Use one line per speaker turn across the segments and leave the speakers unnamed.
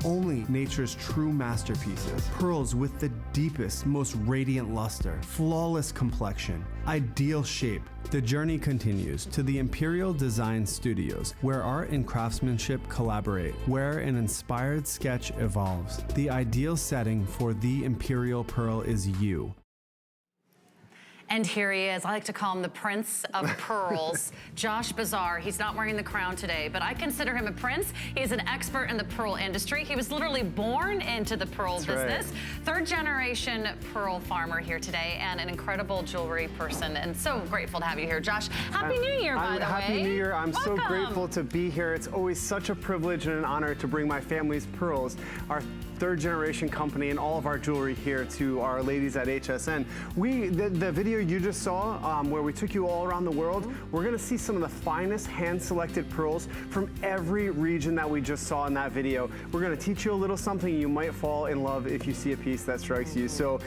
only nature's true masterpieces. Pearls with the deepest, most radiant luster, flawless complexion, ideal shape. The journey continues to the Imperial Design Studios, where art and craftsmanship collaborate, where an inspired sketch evolves. The ideal setting for the Imperial Pearl is you.
And here he is. I like to call him the Prince of Pearls, Josh Bazar. He's not wearing the crown today, but I consider him a prince. He's an expert in the pearl industry. He was literally born into the pearl business. Right. Third generation pearl farmer here today and an incredible jewelry person. And so grateful to have you here, Josh. Happy New Year, by the way.
Happy New Year. I'm
Welcome.
so grateful to be here. It's always such a privilege and an honor to bring my family's pearls, our third generation company, and all of our jewelry here to our ladies at HSN. The video you just saw where we took you all around the world, we're gonna see some of the finest hand-selected pearls from every region that we just saw in that video. We're gonna teach you a little something you might fall in love if you see a piece that strikes you. So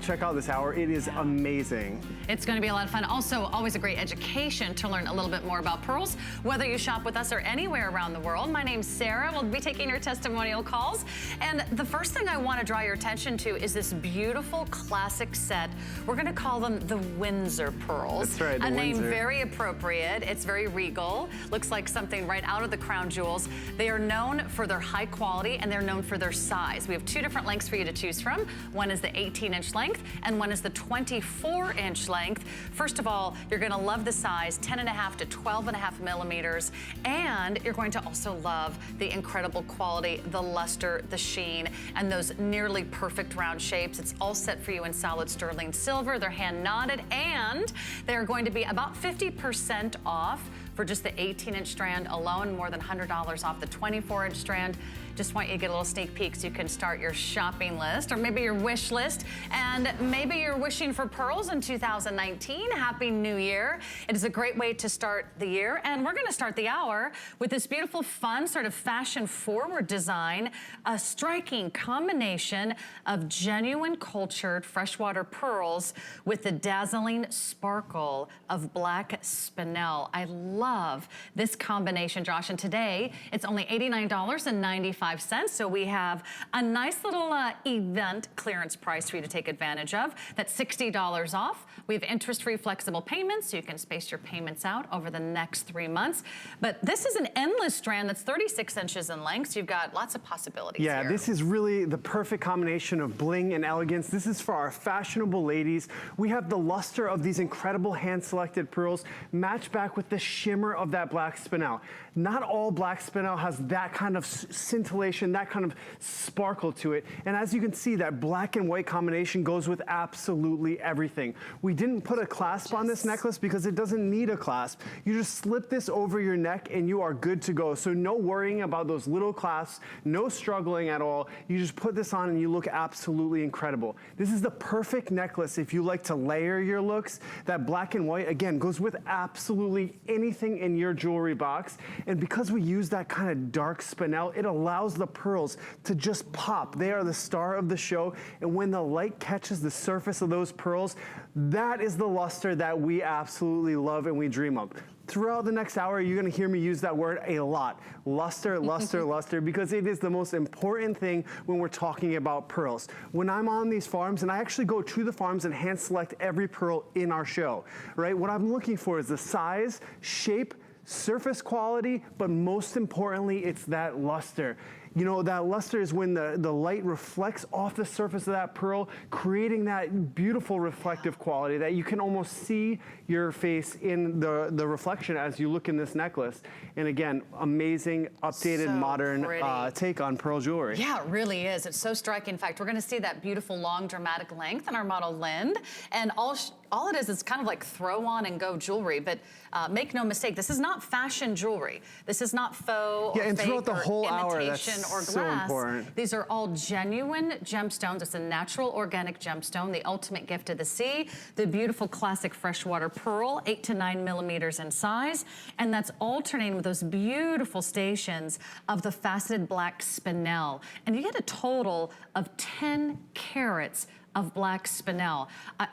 check out this hour. It is amazing.
It's gonna be a lot of fun. Also, always a great education to learn a little bit more about pearls, whether you shop with us or anywhere around the world. My name's Sarah. We'll be taking your testimonial calls. And the first thing I want to draw your attention to is this beautiful classic set. We're going to call them the Windsor pearls.
That's right, the
Windsor.
Windsor.
Name very appropriate. It's very regal. Looks like something right out of the crown jewels. They are known for their high quality and they're known for their size. We have two different lengths for you to choose from. One is the 18-inch length and one is the 24-inch length. First of all, you're going to love the size, 10.5 to 12.5 millimeters, and you're going to also love the incredible quality, the luster, the sheen, and those nearly perfect round shapes. It's all set for you in solid sterling silver. They're hand knotted, and they're going to be about 50% off for just the 18-inch strand alone, more than $100 off the 24-inch strand. Just want you to get a little sneak peek so you can start your shopping list or maybe your wish list. And maybe you're wishing for pearls in 2019. Happy New Year. It is a great way to start the year. And we're gonna start the hour with this beautiful, fun, sort of fashion-forward design, a striking combination of genuine cultured freshwater pearls with the dazzling sparkle of black spinel. I love this combination, Josh. And today, it's only $89.95. So we have a nice little event clearance price for you to take advantage of. That's $60 off. We have interest-free flexible payments, so you can space your payments out over the next 3 months. But this is an endless strand that's 36 inches in length, so you've got lots of possibilities here.
This is really the perfect combination of bling and elegance. This is for our fashionable ladies. We have the luster of these incredible hand-selected pearls matched back with the shimmer of that black spinel. Not all black spinel has that kind of scintillation, that kind of sparkle to it. And as you can see, that black and white combination goes with absolutely everything. We didn't put a clasp on this necklace because it doesn't need a clasp. You just slip this over your neck and you are good to go. So no worrying about those little clasps, no struggling at all. You just put this on and you look absolutely incredible. This is the perfect necklace if you like to layer your looks. That black and white, again, goes with absolutely anything in your jewelry box. And because we use that kind of dark spinel, it allows the pearls to just pop. They are the star of the show. And when the light catches the surface of those pearls, that is the luster that we absolutely love and we dream of. Throughout the next hour, you're gonna hear me use that word a lot. Luster, luster, luster, because it is the most important thing when we're talking about pearls. When I'm on these farms, and I actually go to the farms and hand select every pearl in our show, right? What I'm looking for is the size, shape, surface quality, but most importantly, it's that luster. You know, that luster is when the light reflects off the surface of that pearl, creating that beautiful reflective quality that you can almost see your face in the reflection as you look in this necklace. And again, amazing, updated, modern take on pearl jewelry.
Yeah, it really is. It's so striking. In fact, we're gonna see that beautiful, long, dramatic length in our model Lind. And all it is kind of like throw on and go jewelry, but make no mistake, this is not fashion jewelry. This is not faux or
and
fake
throughout the whole
or
hour,
imitation
that's
or glass.
so important.
These are all genuine gemstones. It's a natural organic gemstone, the ultimate gift of the sea. The beautiful classic freshwater pearl, 8 to 9 millimeters in size. And that's alternating with those beautiful stations of the faceted black spinel. And you get a total of 10 carats of black spinel.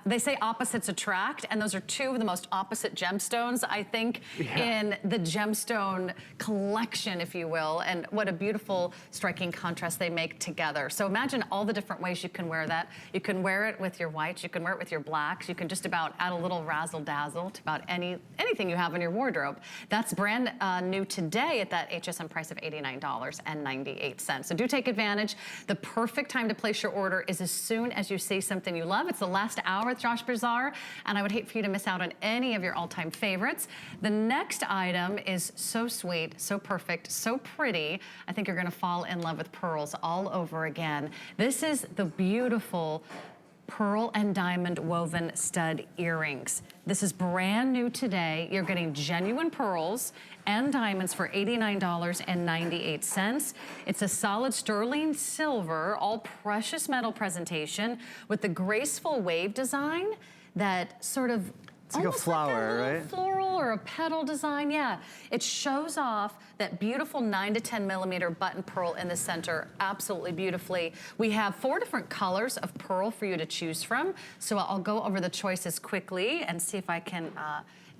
They say opposites attract, and those are two of the most opposite gemstones, I think, in the gemstone collection, if you will, and what a beautiful, striking contrast they make together. So imagine all the different ways you can wear that. You can wear it with your whites, you can wear it with your blacks, you can just about add a little razzle-dazzle to about anything you have in your wardrobe. That's brand new today at that HSN price of $89.98. So do take advantage. The perfect time to place your order is as soon as you see something you love. It's the last hour at Josh Bazar, and I would hate for you to miss out on any of your all-time favorites. The next item is so sweet, so perfect, so pretty. I think you're gonna fall in love with pearls all over again. This is the beautiful pearl and diamond woven stud earrings. This is brand new today. You're getting genuine pearls and diamonds for $89.98. It's a solid sterling silver, all precious metal presentation with the graceful wave design that sort of
it's like a flower,
like
right?
Floral or a petal design, yeah. It shows off that beautiful 9 to 10 millimeter button pearl in the center, absolutely beautifully. We have 4 different colors of pearl for you to choose from. So I'll go over the choices quickly and see if I can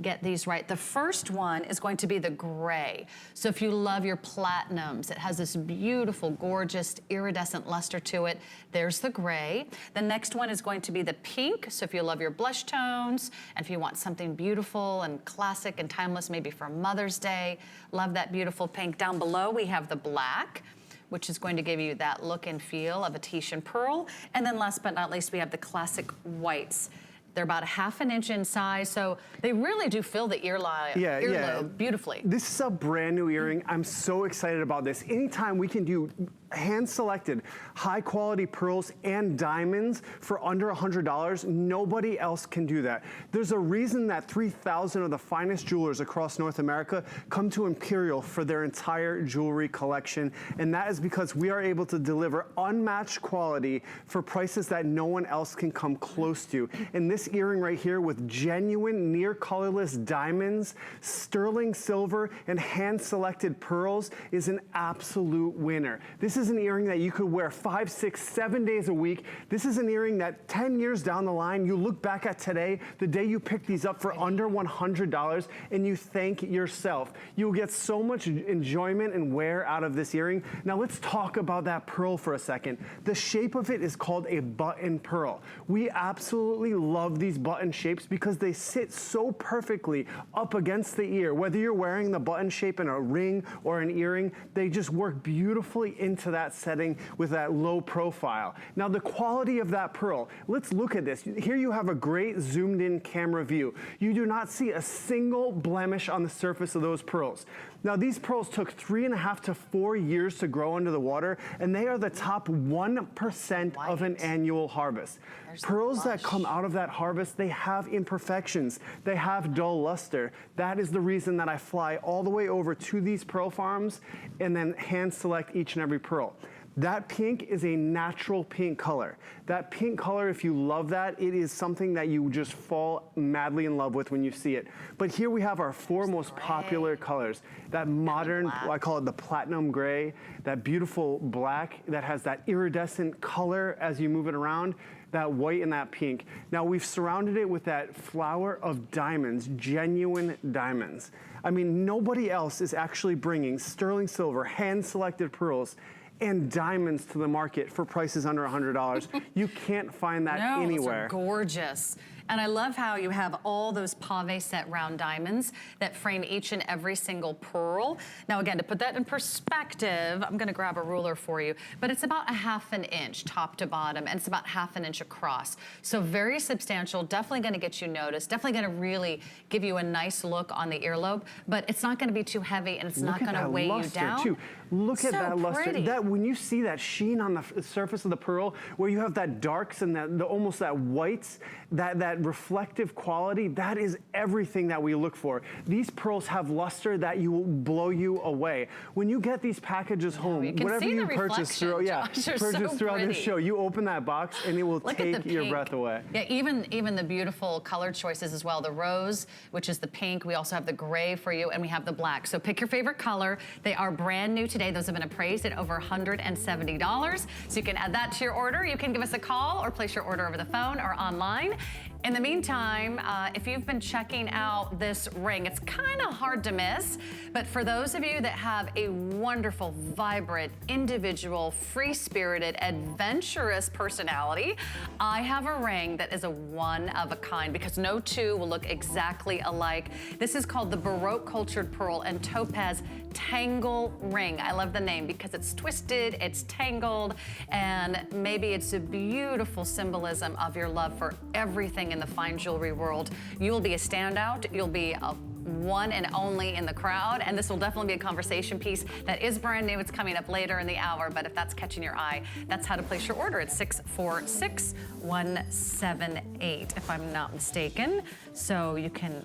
get these right. The first one is going to be the gray. So if you love your platinums, it has this beautiful, gorgeous, iridescent luster to it. There's the gray. The next one is going to be the pink. So if you love your blush tones, and if you want something beautiful and classic and timeless, maybe for Mother's Day, love that beautiful pink. Down below, we have the black, which is going to give you that look and feel of a Tahitian pearl. And then last but not least, we have the classic whites. They're about 1/2 inch in size, so they really do fill the earlobe beautifully.
This is a brand new earring. I'm so excited about this. Anytime we can do hand-selected, high-quality pearls and diamonds for under $100, nobody else can do that. There's a reason that 3,000 of the finest jewelers across North America come to Imperial for their entire jewelry collection, and that is because we are able to deliver unmatched quality for prices that no one else can come close to. And this earring right here with genuine near colorless diamonds, sterling silver, and hand-selected pearls is an absolute winner. This is an earring that you could wear 5, 6, 7 days a week. This is an earring that 10 years down the line, you look back at today, the day you picked these up for under $100, and you thank yourself. You'll get so much enjoyment and wear out of this earring. Now let's talk about that pearl for a second. The shape of it is called a button pearl. We absolutely love these button shapes because they sit so perfectly up against the ear. Whether you're wearing the button shape in a ring or an earring, they just work beautifully into that setting with that low profile. Now the quality of that pearl, let's look at this. Here you have a great zoomed in camera view. You do not see a single blemish on the surface of those pearls. Now these pearls took 3.5 to 4 years to grow under the water, and they are the top 1% of an annual harvest. Pearls that come out of that harvest, they have imperfections. They have dull luster. That is the reason that I fly all the way over to these pearl farms and then hand select each and every pearl. That pink is a natural pink color. That pink color, if you love that, it is something that you just fall madly in love with when you see it. But here we have our 4 most popular colors. That modern, I call it the platinum gray, that beautiful black that has that iridescent color as you move it around, that white and that pink. Now we've surrounded it with that flower of diamonds, genuine diamonds. I mean, nobody else is actually bringing sterling silver, hand-selected pearls, and diamonds to the market for prices under $100. You can't find that anywhere.
Those are gorgeous. And I love how you have all those pave set round diamonds that frame each and every single pearl. Now again, to put that in perspective, I'm gonna grab a ruler for you, but it's about 1/2 inch top to bottom, and it's about 1/2 inch across. So very substantial, definitely gonna get you noticed, definitely gonna really give you a nice look on the earlobe, but it's not gonna be too heavy and it's not gonna weigh you down.
Too. Look at that luster.
Pretty.
That, when you see that sheen on the surface of the pearl, where you have that darks and that almost that whites, that that reflective quality, that is everything that we look for. These pearls have luster that will blow you away. When you get these packages home, whatever you purchase throughout this show, you open that box and it will take your breath away.
Yeah, even the beautiful color choices as well. The rose, which is the pink. We also have the gray for you, and we have the black. So pick your favorite color. They are brand new today. Those have been appraised at over $170. So you can add that to your order. You can give us a call or place your order over the phone or online. In the meantime, if you've been checking out this ring, it's kind of hard to miss, but for those of you that have a wonderful, vibrant, individual, free-spirited, adventurous personality, I have a ring that is a one-of-a-kind because no two will look exactly alike. This is called the Baroque Cultured Pearl and Topaz Tangle Ring. I love the name because it's twisted, it's tangled, and maybe it's a beautiful symbolism of your love for everything in the fine jewelry world. You'll be a standout. You'll be a one and only in the crowd, and this will definitely be a conversation piece that is brand new. It's coming up later in the hour, but if that's catching your eye, that's how to place your order. It's 646178, if I'm not mistaken. So you can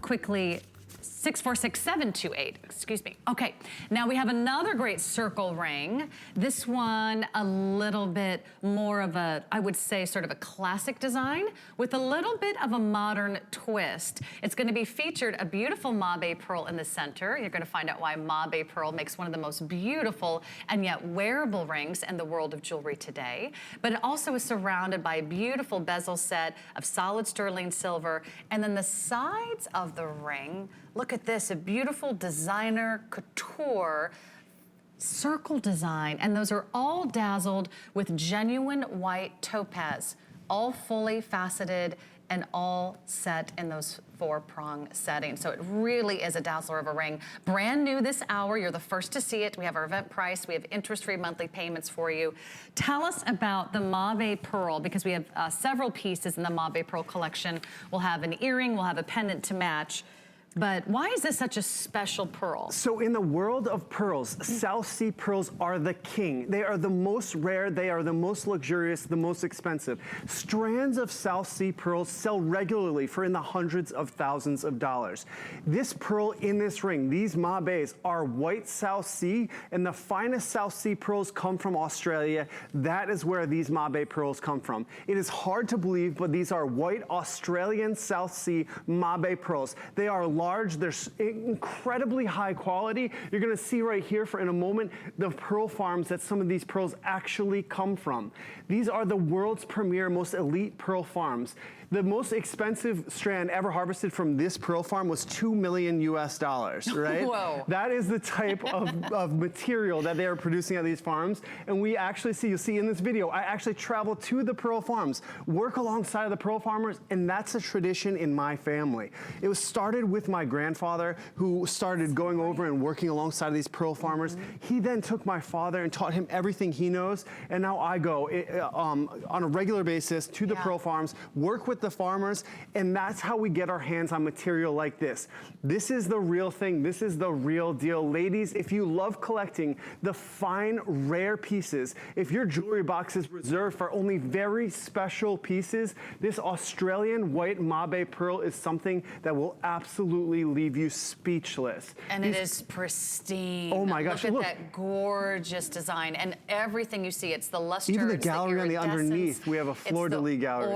quickly 646728, excuse me. Okay, now we have another great circle ring. This one, a little bit more of a, I would say, sort of a classic design with a little bit of a modern twist. It's gonna be featured a beautiful Mabe pearl in the center. You're gonna find out why Mabe pearl makes one of the most beautiful and yet wearable rings in the world of jewelry today. But it also is surrounded by a beautiful bezel set of solid sterling silver, and then the sides of the ring, look at this, a beautiful designer couture circle design, and those are all dazzled with genuine white topaz, all fully faceted and all set in those 4-prong settings. So it really is a dazzler of a ring. Brand new this hour, you're the first to see it. We have our event price, we have interest-free monthly payments for you. Tell us about the Mabe pearl, because we have several pieces in the Mabe pearl collection. We'll have an earring, we'll have a pendant to match. But why is this such a special pearl?
So in the world of pearls, South Sea pearls are the king. They are the most rare, they are the most luxurious, the most expensive. Strands of South Sea pearls sell regularly for in the hundreds of thousands of dollars. This pearl in this ring, these Mabes, are white South Sea, and the finest South Sea pearls come from Australia. That is where these Mabe pearls come from. It is hard to believe, but these are white Australian South Sea Mabe pearls. They are large, they're incredibly high quality. You're gonna see right here in a moment the pearl farms that some of these pearls actually come from. These are the world's premier, most elite pearl farms. The most expensive strand ever harvested from this pearl farm was $2 million US, right?
Whoa.
That is the type of material that they are producing at these farms. And we actually see, you'll see in this video, I actually travel to the pearl farms, work alongside of the pearl farmers, and that's a tradition in my family. It was started with my grandfather, who started going over and working alongside of these pearl farmers. He then took my father and taught him everything he knows, and now I go on a regular basis to the pearl farms, work with the farmers, and that's how we get our hands on material like this. This is the real thing. This is the real deal. Ladies, if you love collecting the fine, rare pieces, if your jewelry box is reserved for only very special pieces, this Australian white Mabe pearl is something that will absolutely leave you speechless.
And it is pristine.
Oh my gosh,
look at that gorgeous design, and everything you see, it's the luster,
even the gallery on the underneath, we have a fleur-de-lis gallery.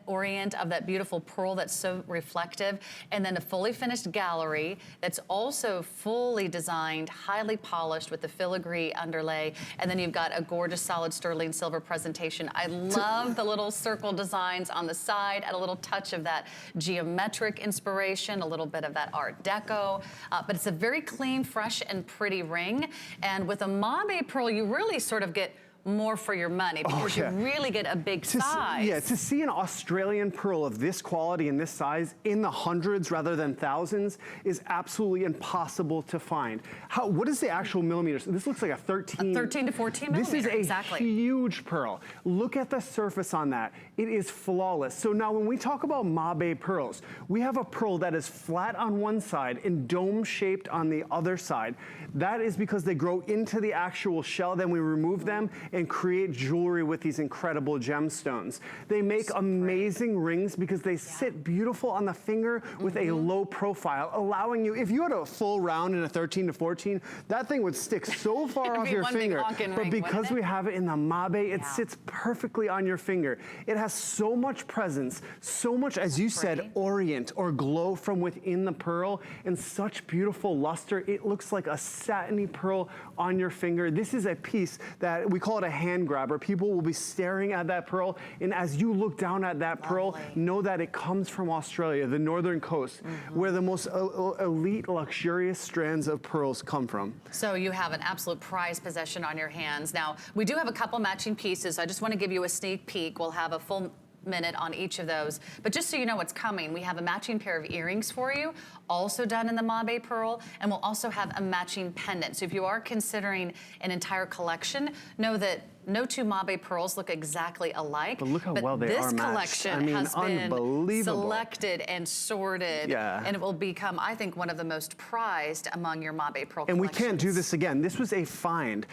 Orient of that beautiful pearl that's so reflective, and then a fully finished gallery that's also fully designed, highly polished with the filigree underlay, and then you've got a gorgeous solid sterling silver presentation. I love the little circle designs on the side, add a little touch of that geometric inspiration, a little bit of that Art Deco, but it's a very clean, fresh, and pretty ring. And with a Mabe pearl, you really sort of get more for your money because you really get a big size.
To see an Australian pearl of this quality and this size in the hundreds rather than thousands is absolutely impossible to find. What is the actual millimeters? This looks like a 13
to 14 millimeters.
This is a huge pearl. Look at the surface on that. It is flawless. So now when we talk about Mabe pearls, we have a pearl that is flat on one side and dome-shaped on the other side. That is because they grow into the actual shell, then we remove them, and create jewelry with these incredible gemstones. They make amazing rings because they sit beautiful on the finger with a low profile, allowing you, if you had a full round in a 13 to 14, that thing would stick so far off your finger. But because we have it in the Mabe, it sits perfectly on your finger. It has so much presence, so much, as you said, orient or glow from within the pearl, and such beautiful luster. It looks like a satiny pearl on your finger. This is a piece that we call it a hand grabber. People will be staring at that pearl, and as you look down at that pearl, know that it comes from Australia, the northern coast, where the most elite, luxurious strands of pearls come from.
So you have an absolute prized possession on your hands. Now, we do have a couple matching pieces. I just want to give you a sneak peek. We'll have a full minute on each of those. But just so you know what's coming, we have a matching pair of earrings for you, also done in the Mabe pearl, and we'll also have a matching pendant. So if you are considering an entire collection, know that no two Mabe pearls look exactly alike.
But look how well they are matched.
This collection has been selected and sorted, and it will become, I think, one of the most prized among your Mabe pearl collections.
And we can't do this again. This was a find.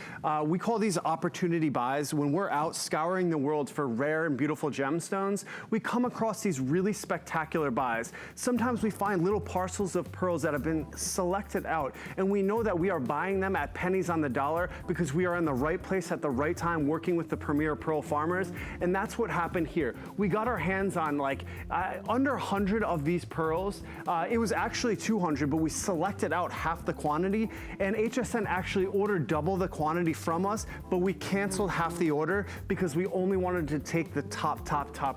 We call these opportunity buys. When we're out scouring the world for rare and beautiful gemstones, we come across these really spectacular buys. Sometimes we find little parcels of pearls that have been selected out, and we know that we are buying them at pennies on the dollar because we are in the right place at the right time, working with the premier pearl farmers. And that's what happened here. We got our hands on like under 100 of these pearls. It was actually 200, but we selected out half the quantity, and HSN actually ordered double the quantity from us, but we canceled half the order because we only wanted to take the top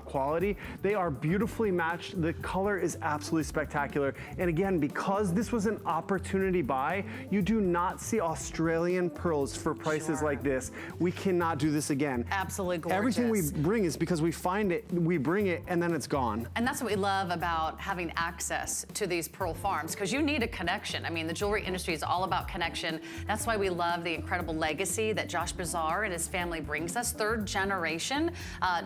quality. They are beautifully matched. The color is absolutely spectacular. And again, because this was an opportunity buy, you do not see Australian pearls for prices like this. We cannot do this again.
Absolutely gorgeous.
Everything we bring is because we find it, we bring it, and then it's gone.
And that's what we love about having access to these pearl farms, because you need a connection. I mean, the jewelry industry is all about connection. That's why we love the incredible legacy that Josh Bazar and his family brings us. Third generation.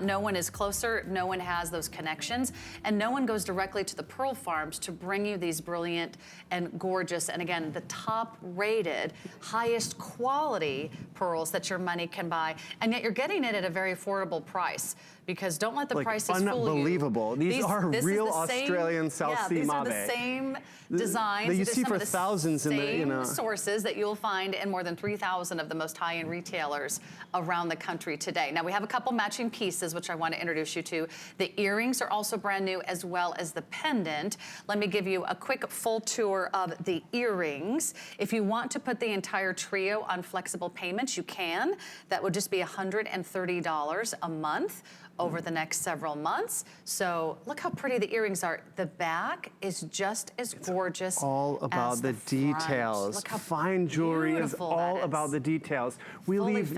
No one is closer, no one has those connections, and no one goes directly to the pearl farms to bring you these brilliant and gorgeous, and again, the top rated, highest quality pearls that your money can buy. And yet you're getting it at a very affordable price, because don't let the prices fool you.
Unbelievable. These are real Australian South Sea Mabe.
These are the same designs
that you see for thousands in the
sources that you'll find in more than 3,000 of the most high-end retailers around the country today. Now we have a couple matching pieces which I want to introduce you to. The earrings are also brand new, as well as the pendant. Let me give you a quick full tour of the earrings. If you want to put the entire trio on flexible payments, you can. That would just be $130 a month over the next several months. So look how pretty the earrings are. The back is just as gorgeous.
It's all about the details.
Look how
fine jewelry is all about the details. We leave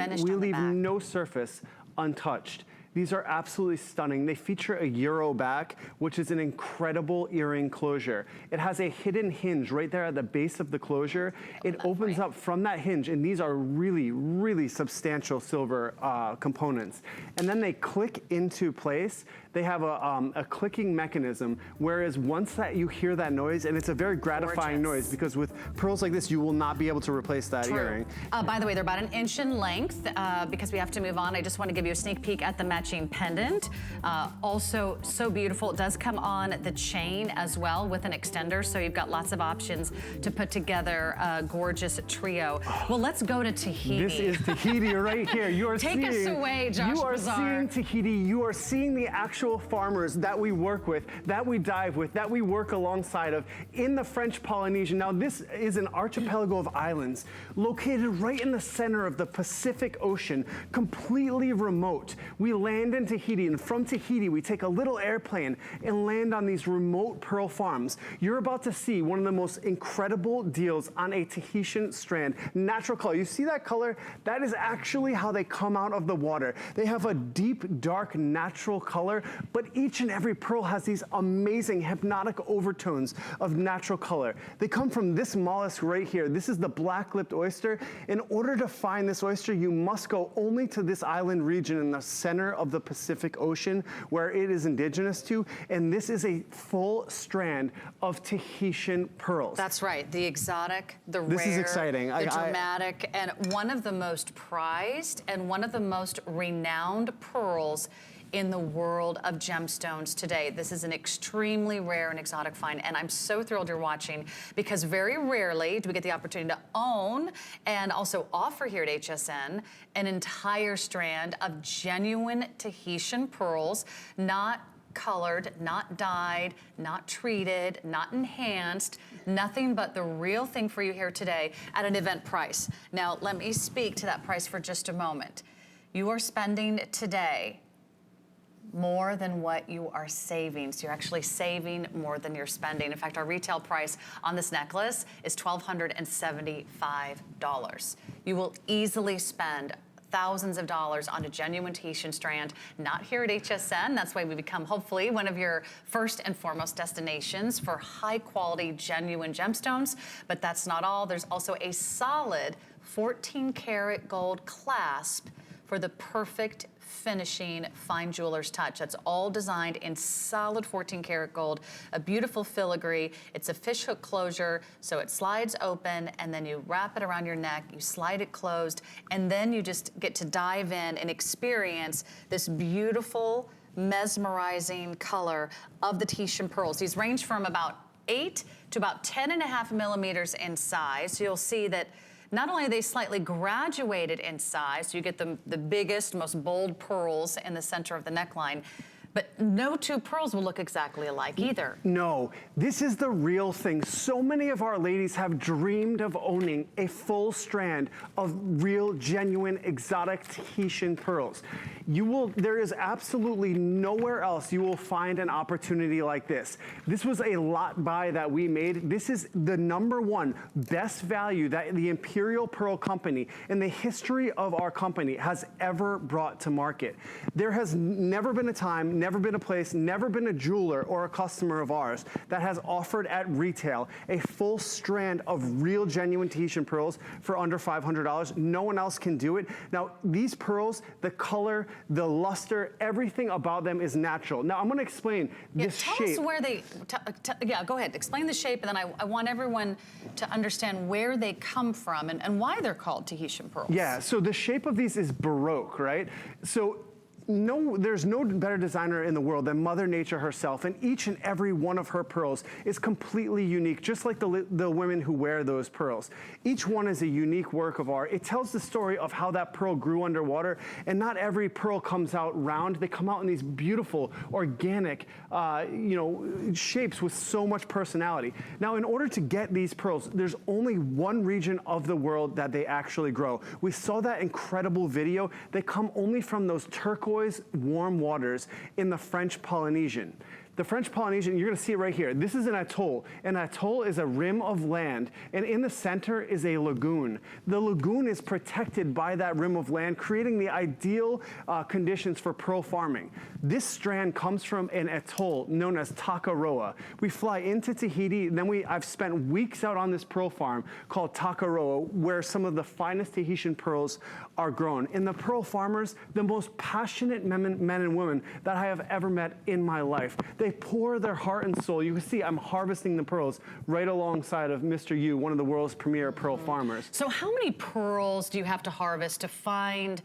no surface untouched. These are absolutely stunning. They feature a Euro back, which is an incredible earring closure. It has a hidden hinge right there at the base of the closure. It opens up from that hinge, and these are really, really substantial silver components. And then they click into place. They have a clicking mechanism, whereas once that you hear that noise, and it's a very gratifying noise, because with pearls like this, you will not be able to replace that earring.
By the way, they're about 1 inch in length. Because we have to move on, I just want to give you a sneak peek at the matching pendant. Also so beautiful. It does come on the chain as well with an extender, so you've got lots of options to put together a gorgeous trio. Well, let's go to Tahiti.
This is Tahiti right here. You are
Take us away, Josh
You are
Bazar.
seeing Tahiti. You are seeing the actual farmers that we work with, that we dive with, that we work alongside of in the French Polynesian. Now, this is an archipelago of islands located right in the center of the Pacific Ocean, completely remote. We land in Tahiti, and from Tahiti, we take a little airplane and land on these remote pearl farms. You're about to see one of the most incredible deals on a Tahitian strand. Natural color. You see that color? That is actually how they come out of the water. They have a deep, dark, natural color, but each and every pearl has these amazing hypnotic overtones of natural color. They come from this mollusk right here. This is the black-lipped oyster. In order to find this oyster, you must go only to this island region in the center of the Pacific Ocean where it is indigenous to. And this is a full strand of Tahitian pearls.
That's right. The exotic, the rare,
this is exciting.
The dramatic, and one of the most prized and one of the most renowned pearls in the world of gemstones today. This is an extremely rare and exotic find, and I'm so thrilled you're watching because very rarely do we get the opportunity to own and also offer here at HSN an entire strand of genuine Tahitian pearls, not colored, not dyed, not treated, not enhanced, nothing but the real thing for you here today at an event price. Now, let me speak to that price for just a moment. You are spending today more than what you are saving. So you're actually saving more than you're spending. In fact, our retail price on this necklace is $1,275. You will easily spend thousands of dollars on a genuine Tahitian strand, not here at HSN. That's why we become hopefully one of your first and foremost destinations for high quality, genuine gemstones. But that's not all. There's also a solid 14 karat gold clasp for the perfect finishing fine jeweler's touch. That's all designed in solid 14 karat gold, a beautiful filigree. It's a fishhook closure, so it slides open and then you wrap it around your neck, you slide it closed, and then you just get to dive in and experience this beautiful, mesmerizing color of the Tahitian pearls. These range from about 8 to about 10.5 millimeters in size. So you'll see that not only are they slightly graduated in size, so you get the biggest, most bold pearls in the center of the neckline, but no two pearls will look exactly alike either.
No, this is the real thing. So many of our ladies have dreamed of owning a full strand of real, genuine, exotic Tahitian pearls. There is absolutely nowhere else you will find an opportunity like this. This was a lot buy that we made. This is the #1 best value that the Imperial Pearl Company in the history of our company has ever brought to market. There has never been a time, never been a place, never been a jeweler or a customer of ours that has offered at retail a full strand of real, genuine Tahitian pearls for under $500. No one else can do it. Now, these pearls, the color, the luster, everything about them is natural. Now, I'm gonna explain this shape.
Tell us where they, yeah, go ahead. Explain the shape, and then I want everyone to understand where they come from and why they're called Tahitian pearls.
Yeah, so the shape of these is Baroque, right? So there's no better designer in the world than Mother Nature herself, and each and every one of her pearls is completely unique, just like the women who wear those pearls. Each one is a unique work of art. It tells the story of how that pearl grew underwater, and not every pearl comes out round. They come out in these beautiful, organic, shapes with so much personality. Now, in order to get these pearls, there's only one region of the world that they actually grow. We saw that incredible video. They come only from those turquoise warm waters in the French Polynesian. The French Polynesian, you're gonna see it right here. This is an atoll. An atoll is a rim of land, and in the center is a lagoon. The lagoon is protected by that rim of land, creating the ideal conditions for pearl farming. This strand comes from an atoll known as Takaroa. We fly into Tahiti, and then I've spent weeks out on this pearl farm called Takaroa, where some of the finest Tahitian pearls are grown. And the pearl farmers, the most passionate men and women that I have ever met in my life. They pour their heart and soul. You can see I'm harvesting the pearls right alongside of Mr. Yu, one of the world's premier pearl farmers.
So how many pearls do you have to harvest to find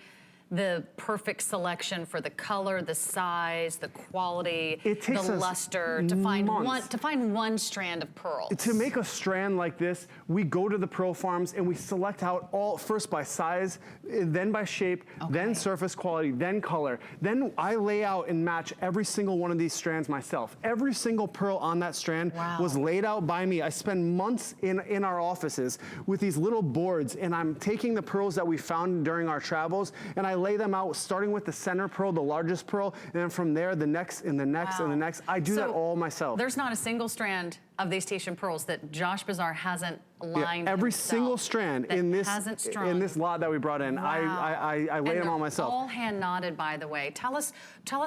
the perfect selection for the color, the size, the quality, the luster, to find one strand of pearls?
To make a strand like this, we go to the pearl farms and we select out all, first by size, then by shape, then surface quality, then color. Then I lay out and match every single one of these strands myself. Every single pearl on that strand was laid out by me. I spend months in our offices with these little boards, and I'm taking the pearls that we found during our travels, and I lay them out, starting with the center pearl, the largest pearl, and then from there, the next and the next and the next. I do that all myself.
There's not a single strand of these Tahitian pearls that Josh Bazar hasn't lined
every
himself,
single strand in this lot that we brought in.
Wow.
I laid them on myself.
All hand knotted, by the way. Tell us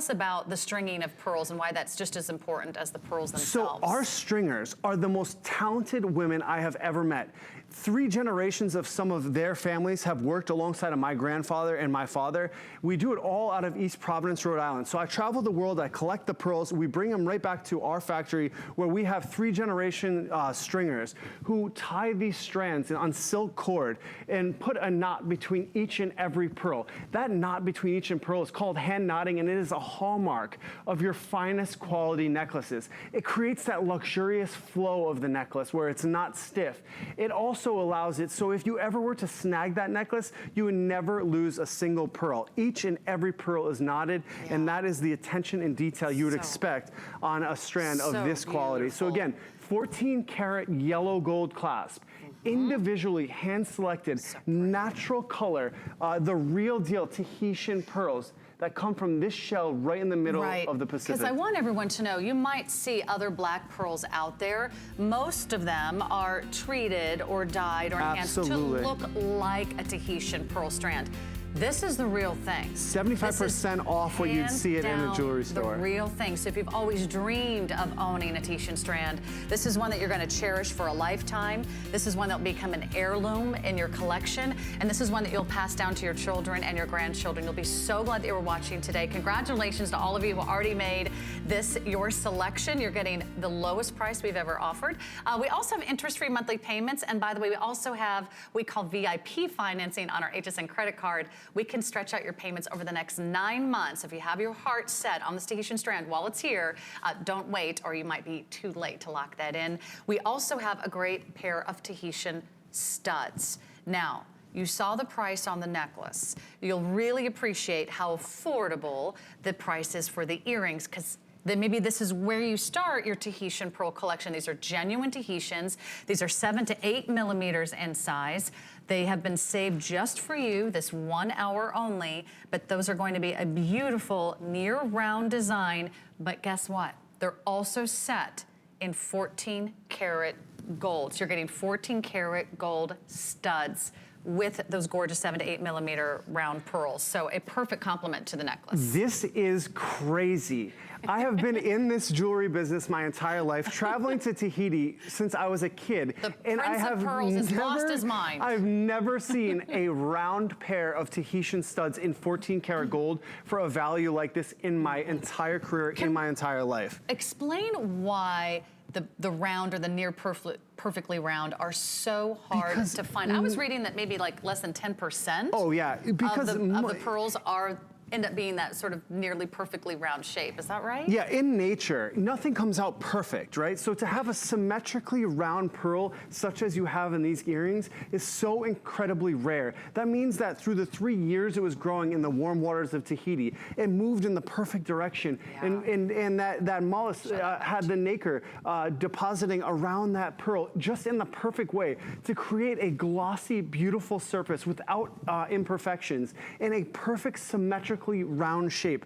about the stringing of pearls and why that's just as important as the pearls themselves.
So our stringers are the most talented women I have ever met. 3 generations of some of their families have worked alongside of my grandfather and my father. We do it all out of East Providence, Rhode Island. So I travel the world, I collect the pearls, we bring them right back to our factory where we have 3-generation stringers who tie these strands on silk cord and put a knot between each and every pearl. That knot between each and pearl is called hand knotting, and it is a hallmark of your finest quality necklaces. It creates that luxurious flow of the necklace where it's not stiff. It also allows it so if you ever were to snag that necklace, you would never lose a single pearl. Each and every pearl is knotted, and that is the attention and detail you would expect on a strand of this quality. So again, 14 karat yellow gold clasp, individually hand selected, natural color, the real deal Tahitian pearls that come from this shell right in the middle of the Pacific.
Because I want everyone to know, you might see other black pearls out there. Most of them are treated or dyed or enhanced to look like a Tahitian pearl strand. This is the real thing.
75% off what you'd see it in a jewelry store.
The real thing. So if you've always dreamed of owning a Tahitian strand, this is one that you're going to cherish for a lifetime. This is one that will become an heirloom in your collection. And this is one that you'll pass down to your children and your grandchildren. You'll be so glad that you were watching today. Congratulations to all of you who already made this your selection. You're getting the lowest price we've ever offered. We also have interest-free monthly payments. And by the way, we also have, we call VIP financing on our HSN credit card. We can stretch out your payments over the next 9 months. If you have your heart set on this Tahitian strand while it's here, don't wait, or you might be too late to lock that in. We also have a great pair of Tahitian studs. Now, you saw the price on the necklace. You'll really appreciate how affordable the price is for the earrings, because then maybe this is where you start your Tahitian pearl collection. These are genuine Tahitians. These are 7 to 8 millimeters in size. They have been saved just for you, this 1 hour only, but those are going to be a beautiful near round design. But guess what? They're also set in 14 karat gold. So you're getting 14 karat gold studs with those gorgeous 7 to 8 millimeter round pearls. So a perfect complement to the necklace.
This is crazy. I have been in this jewelry business my entire life, traveling to Tahiti since I was a kid.
The Prince of Pearls has lost his mind.
I've never seen a round pair of Tahitian studs in 14 karat gold for a value like this in my entire career, in my entire life.
Explain why the round or the near perfectly round are so hard to find. I was reading that maybe like less than 10%
because
of the pearls end up being that sort of nearly perfectly round shape. Is that right?
Yeah, in nature, nothing comes out perfect, right? So to have a symmetrically round pearl, such as you have in these earrings, is so incredibly rare. That means that through the 3 years it was growing in the warm waters of Tahiti, it moved in the perfect direction. And that mollusk had the nacre depositing around that pearl just in the perfect way to create a glossy, beautiful surface without imperfections in a perfect symmetrical round shape.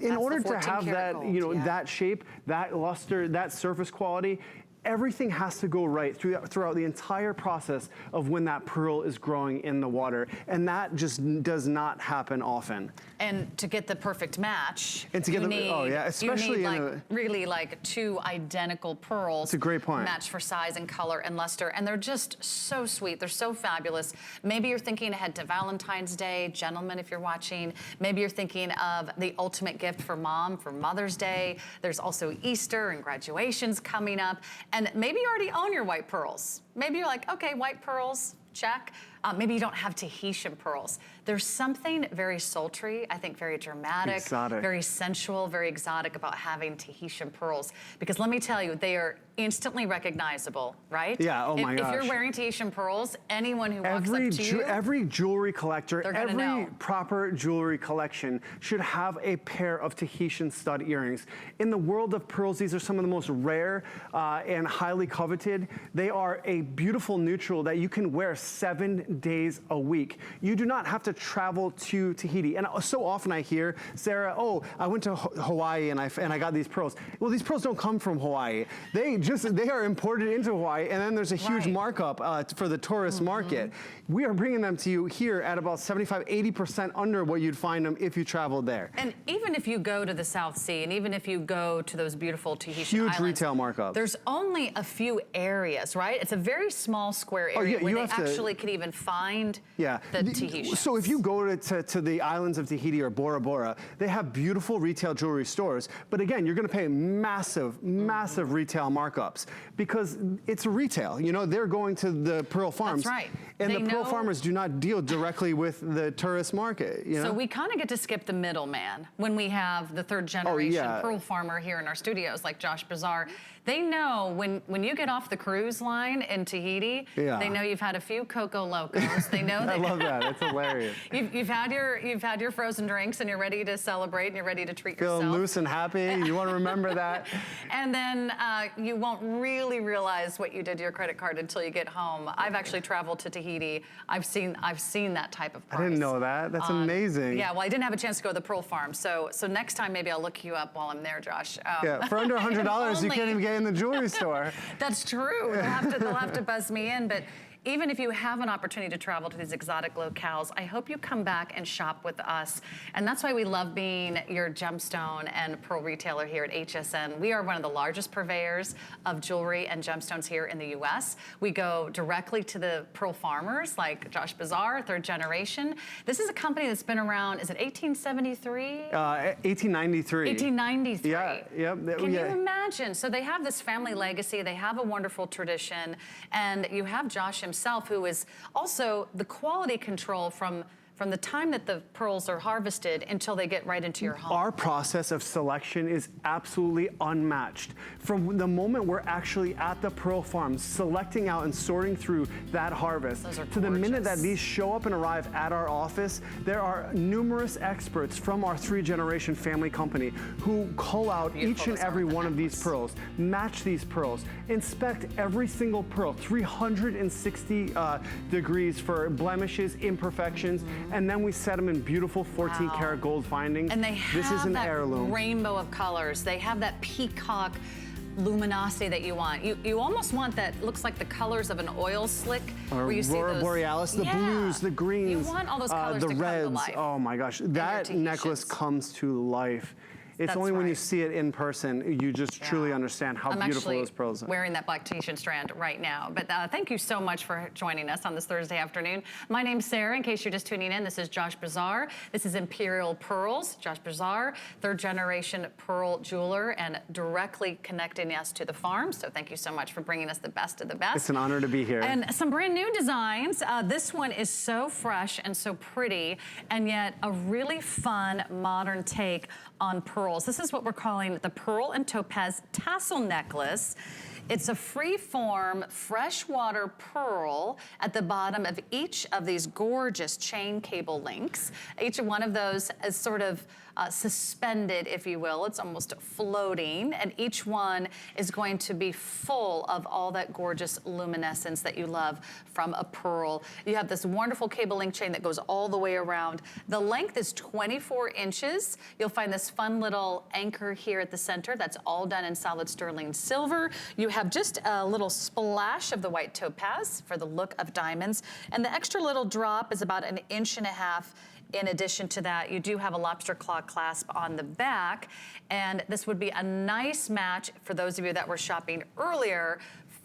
In order to have that, that shape, that luster, that surface quality, everything has to go right throughout the entire process of when that pearl is growing in the water. And that just does not happen often.
And to get the perfect match,
and to get especially
you need really like 2 identical pearls.
That's a great point.
Matched for size and color and luster. And they're just so sweet. They're so fabulous. Maybe you're thinking ahead to Valentine's Day, gentlemen, if you're watching. Maybe you're thinking of the ultimate gift for mom for Mother's Day. There's also Easter and graduations coming up. And maybe you already own your white pearls. Maybe you're like, okay, white pearls, check. Maybe you don't have Tahitian pearls. There's something very sultry, I think very dramatic,
exotic,
very sensual, very exotic about having Tahitian pearls. Because let me tell you, they are instantly recognizable, right?
Yeah, oh my gosh.
If you're wearing Tahitian pearls, anyone who walks up to you,
every jewelry collector, every proper jewelry collection should have a pair of Tahitian stud earrings. In the world of pearls, these are some of the most rare and highly coveted. They are a beautiful neutral that you can wear 7 days a week. You do not have to travel to Tahiti. And so often I hear, Sarah, oh, I went to Hawaii and I got these pearls. Well, these pearls don't come from Hawaii. They are imported into Hawaii, and then there's a huge markup for the tourist market. We are bringing them to you here at about 75, 80% under what you'd find them if you traveled there.
And even if you go to the South Sea, and even if you go to those beautiful Tahitian
huge
islands,
retail markup.
There's only a few areas, right? It's a very small square area where they actually can even find the Tahitians.
So if you go to the islands of Tahiti or Bora Bora, they have beautiful retail jewelry stores. But again, you're going to pay massive, massive retail markups because it's retail. You know, they're going to the pearl farms.
That's right.
And the pearl farmers do not deal directly with the tourist market. You know?
So we kind of get to skip the middleman when we have the third generation pearl farmer here in our studios, like Josh Bazar. They know when you get off the cruise line in Tahiti, they know you've had a few Coco Locos. They know that.
I love that. It's hilarious.
You've had your frozen drinks and you're ready to celebrate and you're ready to treat yourself.
Feeling loose and happy. You want to remember that.
And then you won't really realize what you did to your credit card until you get home. I've actually traveled to Tahiti. I've seen that type of price.
I didn't know that. That's amazing.
Yeah, well, I didn't have a chance to go to the pearl farm, so next time maybe I'll look you up while I'm there, Josh.
Yeah, for under $100, you can't even get in the jewelry store.
That's true. They'll have to buzz me in, but even if you have an opportunity to travel to these exotic locales, I hope you come back and shop with us. And that's why we love being your gemstone and pearl retailer here at HSN. We are one of the largest purveyors of jewelry and gemstones here in the U.S. We go directly to the pearl farmers like Josh Bazar, third generation. This is a company that's been around, is it 1873?
1893.
1893.
Yeah, yep.
Can you imagine? So they have this family legacy, they have a wonderful tradition, and you have Josh himself, who is also the quality control from the time that the pearls are harvested until they get right into your home.
Our process of selection is absolutely unmatched. From the moment we're actually at the pearl farm, selecting out and sorting through that harvest, to the minute that these show up and arrive at our office, there are numerous experts from our three-generation family company who cull out each and every one of these pearls, match these pearls, inspect every single pearl, 360 degrees for blemishes, imperfections, and then we set them in beautiful 14-karat gold findings.
And they have that rainbow of colors. They have that peacock luminosity that you want. You almost want that, looks like the colors of an oil slick.
Or
where you see those,
borealis, the blues, the greens.
You want all those colors
the
to
reds.
come to life.
Oh my gosh, that necklace comes to life. It's only when you see it in person, you just truly understand how beautiful those pearls are.
I'm wearing that black Tahitian strand right now. But thank you so much for joining us on this Thursday afternoon. My name's Sarah. In case you're just tuning in, this is Josh Bazar. This is Imperial Pearls. Josh Bazar, third generation pearl jeweler and directly connecting us to the farm. So thank you so much for bringing us the best of the best.
It's an honor to be here.
And some brand new designs. This one is so fresh and so pretty, and yet a really fun modern take on pearls. This is what we're calling the Pearl and Topaz Tassel Necklace. It's a free-form freshwater pearl at the bottom of each of these gorgeous chain cable links. Each one of those is sort of suspended, if you will. It's almost floating, and each one is going to be full of all that gorgeous luminescence that you love from a pearl. You have this wonderful cable link chain that goes all the way around. The length is 24 inches. You'll find this fun little anchor here at the center. That's all done in solid sterling silver. You have just a little splash of the white topaz for the look of diamonds, and the extra little drop is about 1.5 inches. In addition to that, you do have a lobster claw clasp on the back, and this would be a nice match for those of you that were shopping earlier.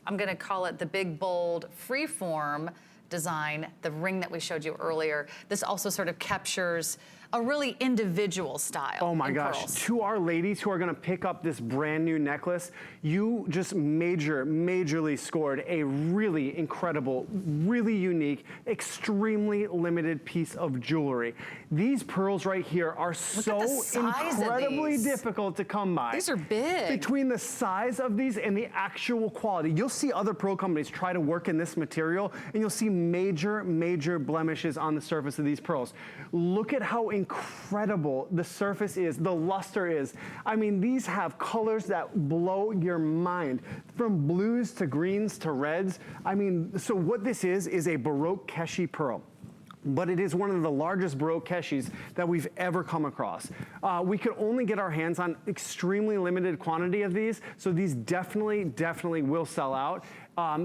I'm gonna call it the big, bold, freeform design, the ring that we showed you earlier. This also sort of captures a really individual style.
Oh my gosh,
pearls.
To our ladies who are gonna pick up this brand new necklace, you just majorly scored a really incredible, really unique, extremely limited piece of jewelry. These pearls right here are so incredibly difficult to come by.
These are big.
Between the size of these and the actual quality, you'll see other pearl companies try to work in this material, and you'll see major blemishes on the surface of these pearls. Look at how incredible incredible the surface is, the luster is. I mean, these have colors that blow your mind, from blues to greens to reds. I mean, so what this is a Baroque Keshi pearl. But it is one of the largest Baroque Keshis that we've ever come across. We could only get our hands on extremely limited quantity of these, so these definitely will sell out.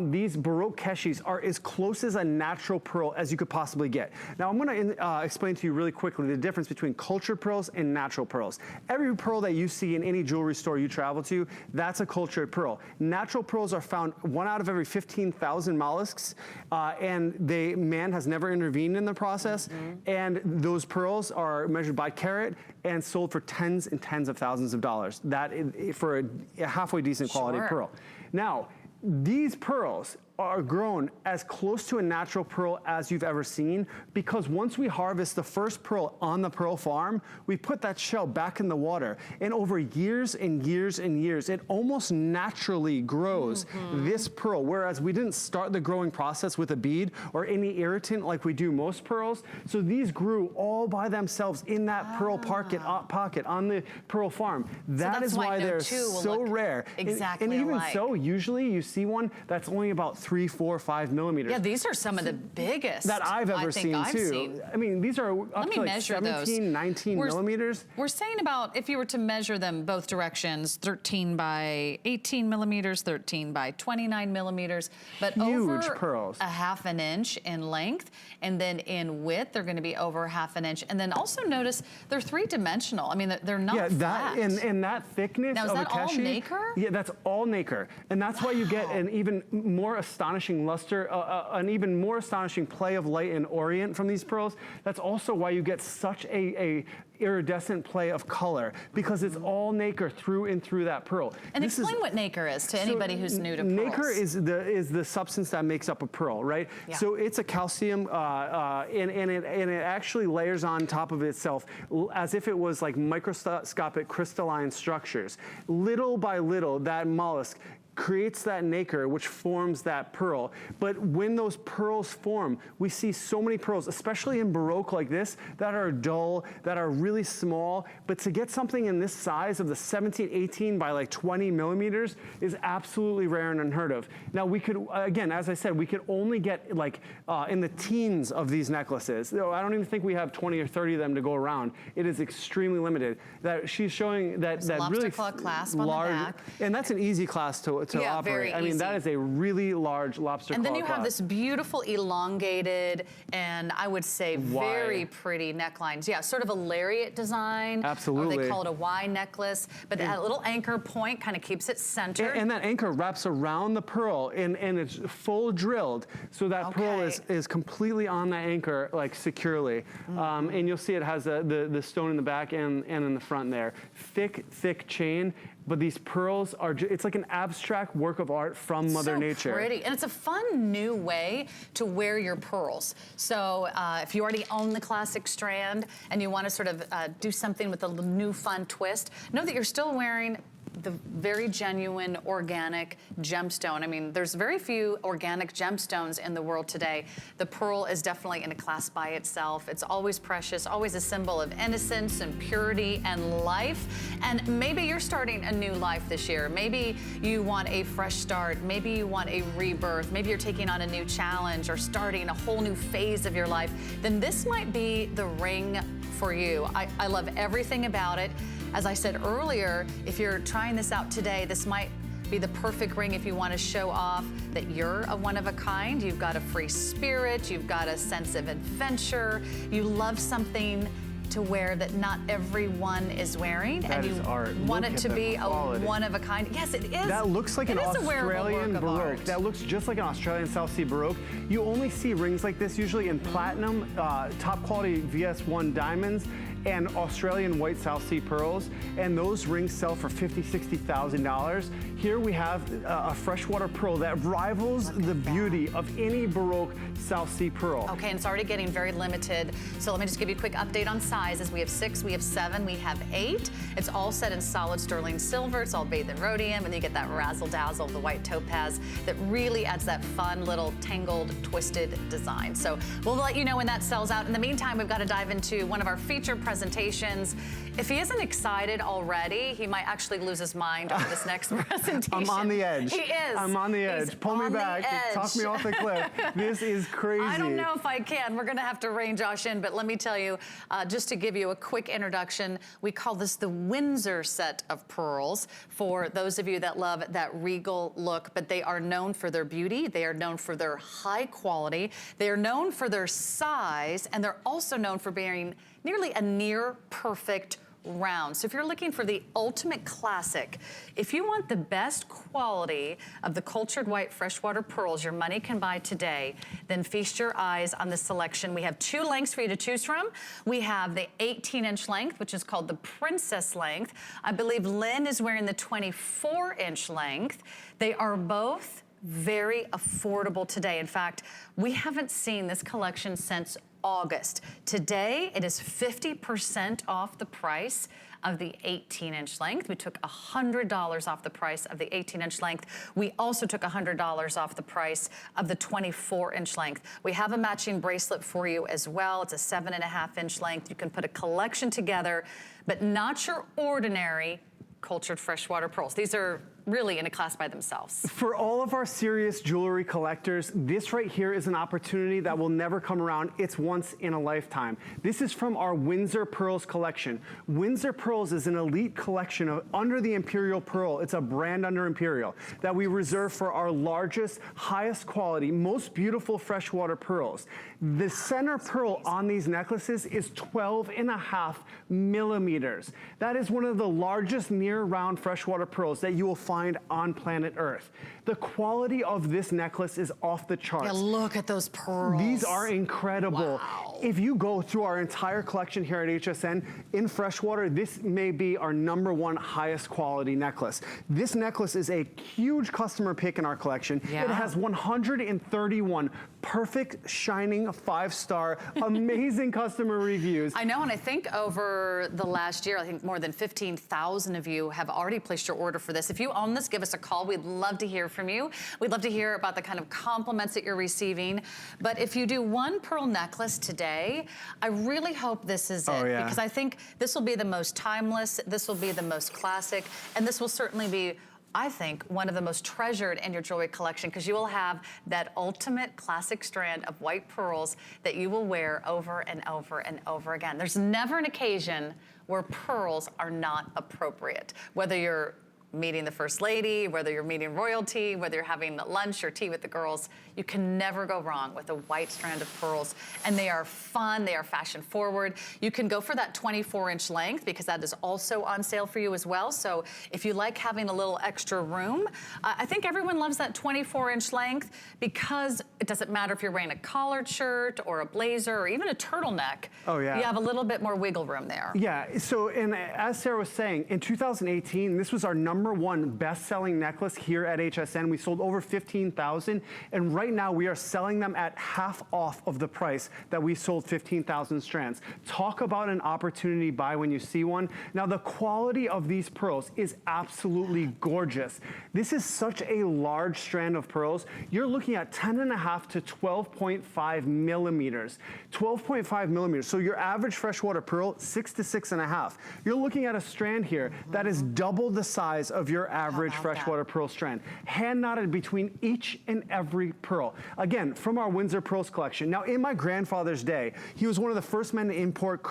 These Baroque Keshis are as close as a natural pearl as you could possibly get. Now I'm gonna explain to you really quickly the difference between cultured pearls and natural pearls. Every pearl that you see in any jewelry store you travel to, that's a cultured pearl. Natural pearls are found 1 out of every 15,000 mollusks, and man has never intervened in the process, and those pearls are measured by carat and sold for tens and tens of thousands of dollars. That is for a halfway decent quality pearl. Now, these pearls are grown as close to a natural pearl as you've ever seen, because once we harvest the first pearl on the pearl farm, we put that shell back in the water, and over years and years and years, it almost naturally grows this pearl, whereas we didn't start the growing process with a bead or any irritant like we do most pearls. So these grew all by themselves in that pearl pocket on the pearl farm. That is why they're so rare.
Exactly
and even so, usually you see one that's only about 3, 4, 5 millimeters.
Yeah, these are some of the biggest
that I've ever seen too. I mean, these are up to like 17, 19 millimeters.
We're saying about, if you were to measure them both directions, 13 by 18 millimeters, 13 by 29 millimeters, but
huge
over
pearls.
a ½ an inch in length, and then in width, they're gonna be over ½ an inch. And then also notice they're 3-dimensional. I mean, they're not flat.
And that thickness
now, is
of
that
a Keshi,
all nacre?
Yeah, that's all nacre. And that's why you get an even more astonishing luster, an even more astonishing play of light and orient from these pearls. That's also why you get such a iridescent play of color, because it's all nacre through and through that pearl.
And explain what nacre is to anybody who's new to pearls.
Nacre is the substance that makes up a pearl, right? Yeah. So it's a calcium, and it actually layers on top of itself as if it was like microscopic crystalline structures. Little by little, that mollusk creates that nacre, which forms that pearl. But when those pearls form, we see so many pearls, especially in Baroque like this, that are dull, that are really small. But to get something in this size of the 17, 18 by like 20 millimeters is absolutely rare and unheard of. Now we could, again, as I said, we could only get like in the teens of these necklaces. I don't even think we have 20 or 30 of them to go around. It is extremely limited. That she's showing that really
clasp
large,
on the back.
And that's an easy clasp to operate.
Very
I mean, that is a really large lobster claw.
And then you have this beautiful elongated and I would say very pretty necklines. Yeah, sort of a lariat design.
Absolutely.
Or they call it a Y necklace. But that little anchor point kind of keeps it centered.
And that anchor wraps around the pearl and it's full drilled. So that pearl is completely on that anchor, like securely. And you'll see it has the stone in the back and in the front there. Thick chain. But these pearls are, it's like an abstract work of art from Mother Nature.
So pretty, and it's a fun new way to wear your pearls. So if you already own the classic strand and you want to sort of do something with a new fun twist, know that you're still wearing the very genuine organic gemstone. I mean, there's very few organic gemstones in the world today. The pearl is definitely in a class by itself. It's always precious, always a symbol of innocence and purity and life. And maybe you're starting a new life this year. Maybe you want a fresh start. Maybe you want a rebirth. Maybe you're taking on a new challenge or starting a whole new phase of your life. Then this might be the ring for you. I love everything about it. As I said earlier, if you're trying this out today, this might be the perfect ring if you want to show off that you're a one of a kind. You've got a free spirit, you've got a sense of adventure, you love something to wear that not everyone is wearing,
that
and you want it to be a one of a kind. Yes, it is.
That looks like an Australian Baroque. That looks just like an Australian South Sea Baroque. You only see rings like this usually in platinum, top quality VS1 diamonds, and Australian white South Sea pearls, and those rings sell for $50,000, $60,000. Here we have a freshwater pearl that rivals the beauty of any Baroque South Sea pearl.
Okay, and it's already getting very limited. So let me just give you a quick update on sizes. We have 6, we have 7, we have 8. It's all set in solid sterling silver. It's all bathed in rhodium, and then you get that razzle dazzle of the white topaz that really adds that fun little tangled, twisted design. So we'll let you know when that sells out. In the meantime, we've got to dive into one of our feature presentations. If he isn't excited already, he might actually lose his mind on this next presentation.
I'm on the edge.
He is.
I'm on the edge.
He's
Pull me back. Talk me off the cliff. This is crazy.
I don't know if I can. We're gonna have to rein Josh in, but let me tell you, just to give you a quick introduction, we call this the Windsor set of pearls for those of you that love that regal look, but they are known for their beauty, they are known for their high quality, they are known for their size, and they're also known for being nearly a near perfect round. So if you're looking for the ultimate classic, if you want the best quality of the cultured white freshwater pearls your money can buy today, then feast your eyes on this selection. We have 2 lengths for you to choose from. We have the 18-inch length, which is called the princess length. I believe Lynn is wearing the 24-inch length. They are both very affordable today. In fact, we haven't seen this collection since August. Today, it is 50% off the price of the 18-inch length. We took $100 off the price of the 18-inch length. We also took $100 off the price of the 24-inch length. We have a matching bracelet for you as well. It's a 7.5-inch length. You can put a collection together, but not your ordinary cultured freshwater pearls. These are really in a class by themselves.
For all of our serious jewelry collectors, this right here is an opportunity that will never come around. It's once in a lifetime. This is from our Windsor Pearls collection. Windsor Pearls is an elite collection of under the Imperial Pearl. It's a brand under Imperial that we reserve for our largest, highest quality, most beautiful freshwater pearls. The center pearl on these necklaces is 12.5 millimeters. That is one of the largest near round freshwater pearls that you will find on planet Earth. The quality of this necklace is off the charts.
Yeah, look at those pearls.
These are incredible.
Wow.
If you go through our entire collection here at HSN, in freshwater, this may be our #1 highest quality necklace. This necklace is a huge customer pick in our collection.
Yeah.
It has 131 perfect, shining, 5-star, amazing customer reviews.
I know, and I think over the last year, I think more than 15,000 of you have already placed your order for this. If you own this, give us a call. We'd love to hear from you. We'd love to hear about the kind of compliments that you're receiving. But if you do one pearl necklace today, I really hope this is it.
Yeah.
Because I think this will be the most timeless, this will be the most classic, and this will certainly be, I think, one of the most treasured in your jewelry collection, because you will have that ultimate classic strand of white pearls that you will wear over and over and over again. There's never an occasion where pearls are not appropriate, whether you're meeting the First Lady, whether you're meeting royalty, whether you're having lunch or tea with the girls, you can never go wrong with a white strand of pearls. And they are fun, they are fashion forward. You can go for that 24-inch length because that is also on sale for you as well. So if you like having a little extra room, I think everyone loves that 24-inch length because it doesn't matter if you're wearing a collared shirt or a blazer or even a turtleneck.
Oh yeah.
You have a little bit more wiggle room there.
Yeah, so and as Sarah was saying, in 2018, this was our #1 best-selling necklace here at HSN. We sold over 15,000, and right now we are selling them at half off of the price that we sold 15,000 strands. Talk about an opportunity buy when you see one. Now, the quality of these pearls is absolutely gorgeous. This is such a large strand of pearls. You're looking at 10.5 to 12.5 millimeters. 12.5 millimeters, so your average freshwater pearl, 6 to 6.5. You're looking at a strand here that is double the size of your average freshwater pearl strand. Hand knotted between each and every pearl. Again, from our Windsor Pearls collection. Now, in my grandfather's day, he was one of the first men to import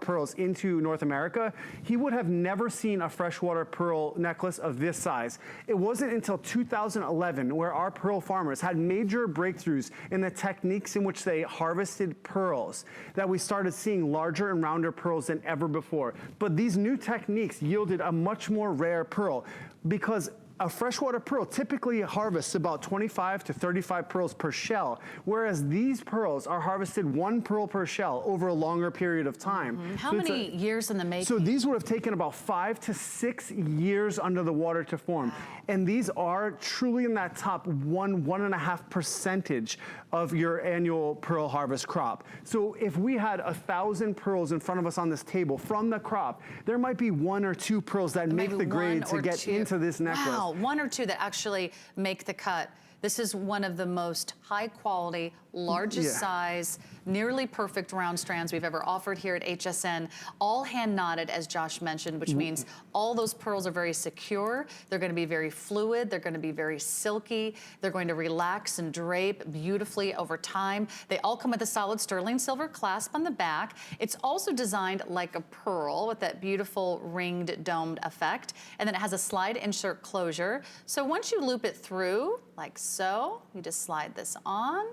pearls into North America. He would have never seen a freshwater pearl necklace of this size. It wasn't until 2011 where our pearl farmers had major breakthroughs in the techniques in which they harvested pearls that we started seeing larger and rounder pearls than ever before. But these new techniques yielded a much more rare pearl because a freshwater pearl typically harvests about 25 to 35 pearls per shell, whereas these pearls are harvested 1 pearl per shell over a longer period of time.
How many years in the making?
So these would have taken about 5 to 6 years under the water to form. And these are truly in that top 1.5% of your annual pearl harvest crop. So if we had 1,000 pearls in front of us on this table from the crop, there might be 1 or 2 pearls that make the grade to get into this necklace.
Wow, 1 or 2 that actually make the cut. This is one of the most high quality, largest size, nearly perfect round strands we've ever offered here at HSN, all hand knotted, as Josh mentioned, which means all those pearls are very secure. They're going to be very fluid. They're going to be very silky. They're going to relax and drape beautifully over time. They all come with a solid sterling silver clasp on the back. It's also designed like a pearl with that beautiful ringed domed effect. And then it has a slide insert closure. So once you loop it through, like so, you just slide this on.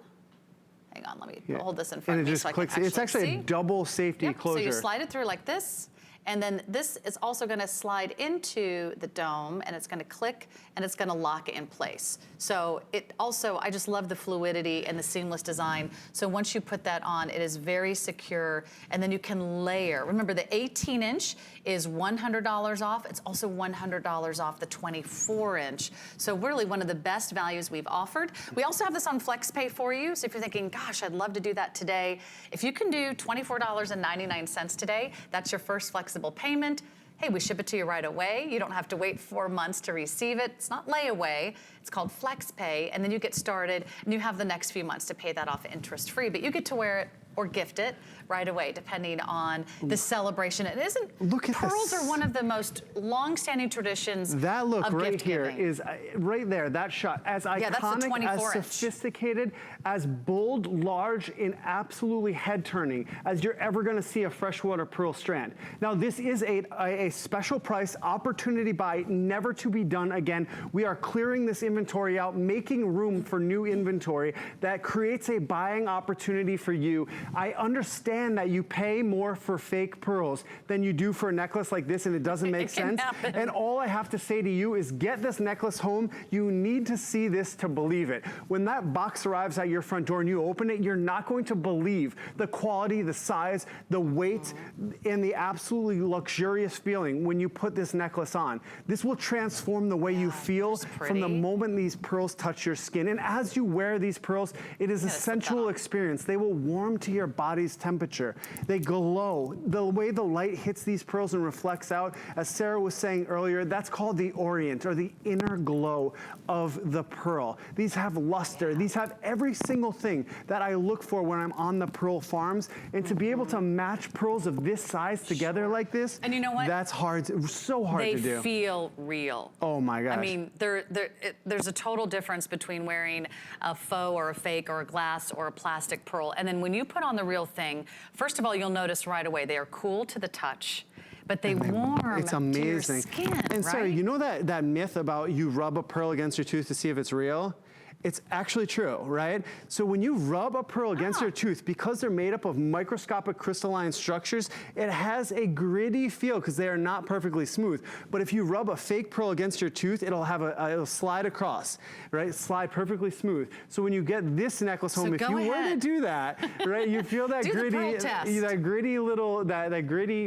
Hang on, let me hold this in front of me so I can actually see.
It's actually a double safety closure.
So you slide it through like this, and then this is also gonna slide into the dome, and it's gonna click, and it's gonna lock it in place. So it also, I just love the fluidity and the seamless design. So once you put that on, it is very secure, and then you can layer. Remember, the 18-inch is $100 off. It's also $100 off the 24-inch. So really one of the best values we've offered. We also have this on FlexPay for you. So if you're thinking, gosh, I'd love to do that today. If you can do $24.99 today, that's your first flexible payment. Hey, we ship it to you right away. You don't have to wait 4 months to receive it. It's not layaway. It's called FlexPay, and then you get started, and you have the next few months to pay that off interest-free, but you get to wear it or gift it right away, depending on the celebration. It isn't,
look at
pearls are one of the most long-standing traditions
that look
of
right
gift
here
giving.
is right there, that shot, as iconic, as sophisticated, as bold, large, and absolutely head-turning as you're ever gonna see a freshwater pearl strand. Now, this is a special price, opportunity buy, never to be done again. We are clearing this inventory out, making room for new inventory that creates a buying opportunity for you. I understand that you pay more for fake pearls than you do for a necklace like this, and it doesn't make sense. And all I have to say to you is get this necklace home. You need to see this to believe it. When that box arrives at your front door and you open it, you're not going to believe the quality, the size, the weight, and the absolutely luxurious feeling when you put this necklace on. This will transform the way you feel from the moment these pearls touch your skin. And as you wear these pearls, it is a sensual experience. They will warm to your body's temperature. They glow. The way the light hits these pearls and reflects out, as Sarah was saying earlier, that's called the orient, or the inner glow of the pearl. These have luster. These have every single thing that I look for when I'm on the pearl farms. And to be able to match pearls of this size together like this,
and you know what?
That's hard, so hard to do.
They feel real.
Oh my gosh.
I mean, there's a total difference between wearing a faux or a fake or a glass or a plastic pearl. And then when you put on the real thing, first of all, you'll notice right away, they are cool to the touch, but they warm
it's amazing.
to your skin,
and
right?
Sarah, you know that myth about you rub a pearl against your tooth to see if it's real? It's actually true, right? So when you rub a pearl against your tooth, because they're made up of microscopic crystalline structures, it has a gritty feel because they are not perfectly smooth. But if you rub a fake pearl against your tooth, it'll have it'll slide across, right? Slide perfectly smooth. So when you get this necklace home, if you were to do that, right, you feel that gritty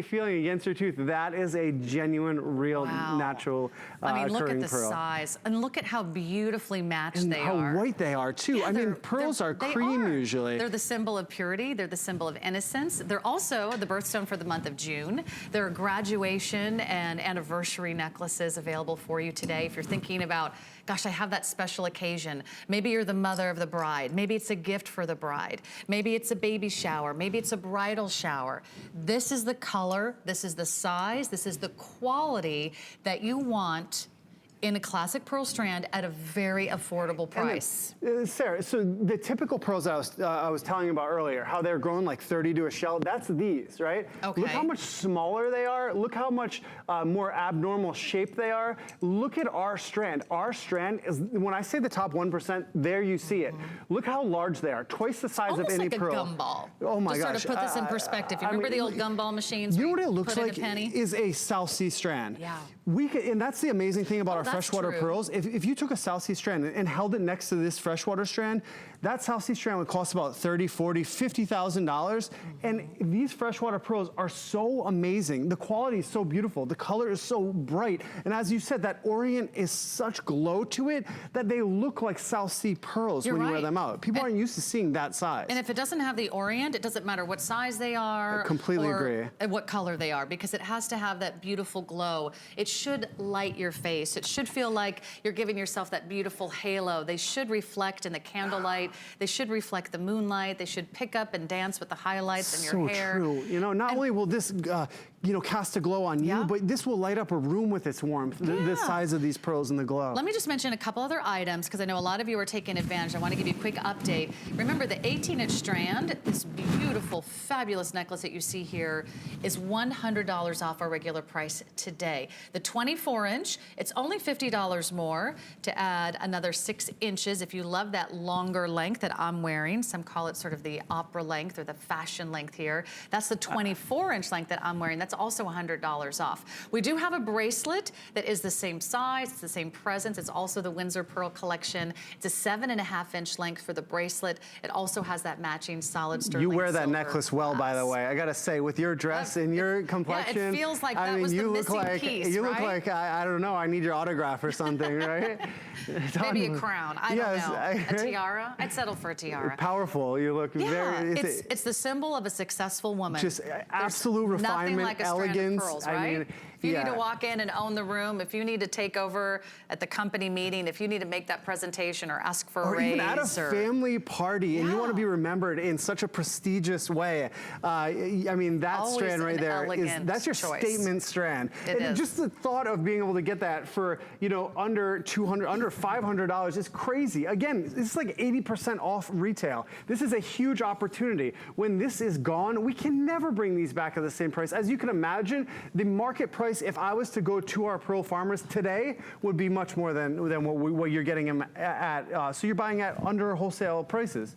feeling against your tooth. That is a genuine, real, natural
I mean, look at the
pearl.
size, and look at how beautifully matched they are.
How white they are too.
Yeah,
I mean, pearls are cream usually.
They're the symbol of purity. They're the symbol of innocence. They're also the birthstone for the month of June. There are graduation and anniversary necklaces available for you today. If you're thinking about, gosh, I have that special occasion. Maybe you're the mother of the bride. Maybe it's a gift for the bride. Maybe it's a baby shower. Maybe it's a bridal shower. This is the color. This is the size. This is the quality that you want in a classic pearl strand at a very affordable price.
Then, Sarah, so the typical pearls I was telling you about earlier, how they're grown like 30 to a shell, that's these, right?
Okay.
Look how much smaller they are. Look how much more abnormal shape they are. Look at our strand. Our strand is, when I say the top 1%, there you see it. Look how large they are, twice the size of any pearl.
Almost like a gumball.
Oh my gosh.
Just sort of put this in perspective. You remember the old gumball machines?
You know what it looks
like?
Is a South Sea strand.
Yeah.
And that's the amazing thing about our freshwater
true.
pearls. If you took a South Sea strand and held it next to this freshwater strand, that South Sea strand would cost about $30,000, $40,000, $50,000. And these freshwater pearls are so amazing. The quality is so beautiful. The color is so bright. And as you said, that orient is such glow to it that they look like South Sea pearls when you wear them out. People aren't used to seeing that size.
And if it doesn't have the orient, it doesn't matter what size they are.
I completely agree.
What color they are, because it has to have that beautiful glow. It should light your face. It should should feel like you're giving yourself that beautiful halo. They should reflect in the candlelight. They should reflect the moonlight. They should pick up and dance with the highlights in your hair.
So true. You know, not only will this, you know, cast a glow on you, but this will light up a room with its warmth, the size of these pearls and the glow.
Let me just mention a couple other items because I know a lot of you are taking advantage. I want to give you a quick update. Remember the 18-inch strand, this beautiful, fabulous necklace that you see here is $100 off our regular price today. The 24-inch, it's only $50 more to add another 6 inches if you love that longer length that I'm wearing. Some call it sort of the opera length or the fashion length here. That's the 24-inch length that I'm wearing. That's also $100 off. We do have a bracelet that is the same size, it's the same presence. It's also the Windsor Pearl collection. It's a 7.5-inch length for the bracelet. It also has that matching solid sterling
You wear that
silver
necklace well, by the way. I gotta say, with your dress and your complexion.
Yeah, it feels like that was the missing piece,
you
right?
look like, I don't know, I need your autograph or something, right?
Maybe a crown, I don't know. A tiara? I'd settle for a tiara.
Powerful, you look very...
It's the symbol of a successful woman.
Just absolute refinement,
nothing like a
elegance.
Strand of pearls, right?
I mean,
if you need to walk in and own the room, if you need to take over at the company meeting, if you need to make that presentation or ask for a raise.
Or even at a family party and you want to be remembered in such a prestigious way. I mean, that
Always
strand right there, that's your statement strand. And just the thought of being able to get that for, you know, under $200, under $500 is crazy. Again, it's like 80% off retail. This is a huge opportunity. When this is gone, we can never bring these back at the same price. As you can imagine, the market price, if I was to go to our pearl farmers today, would be much more than what you're getting them at. So you're buying at under wholesale prices.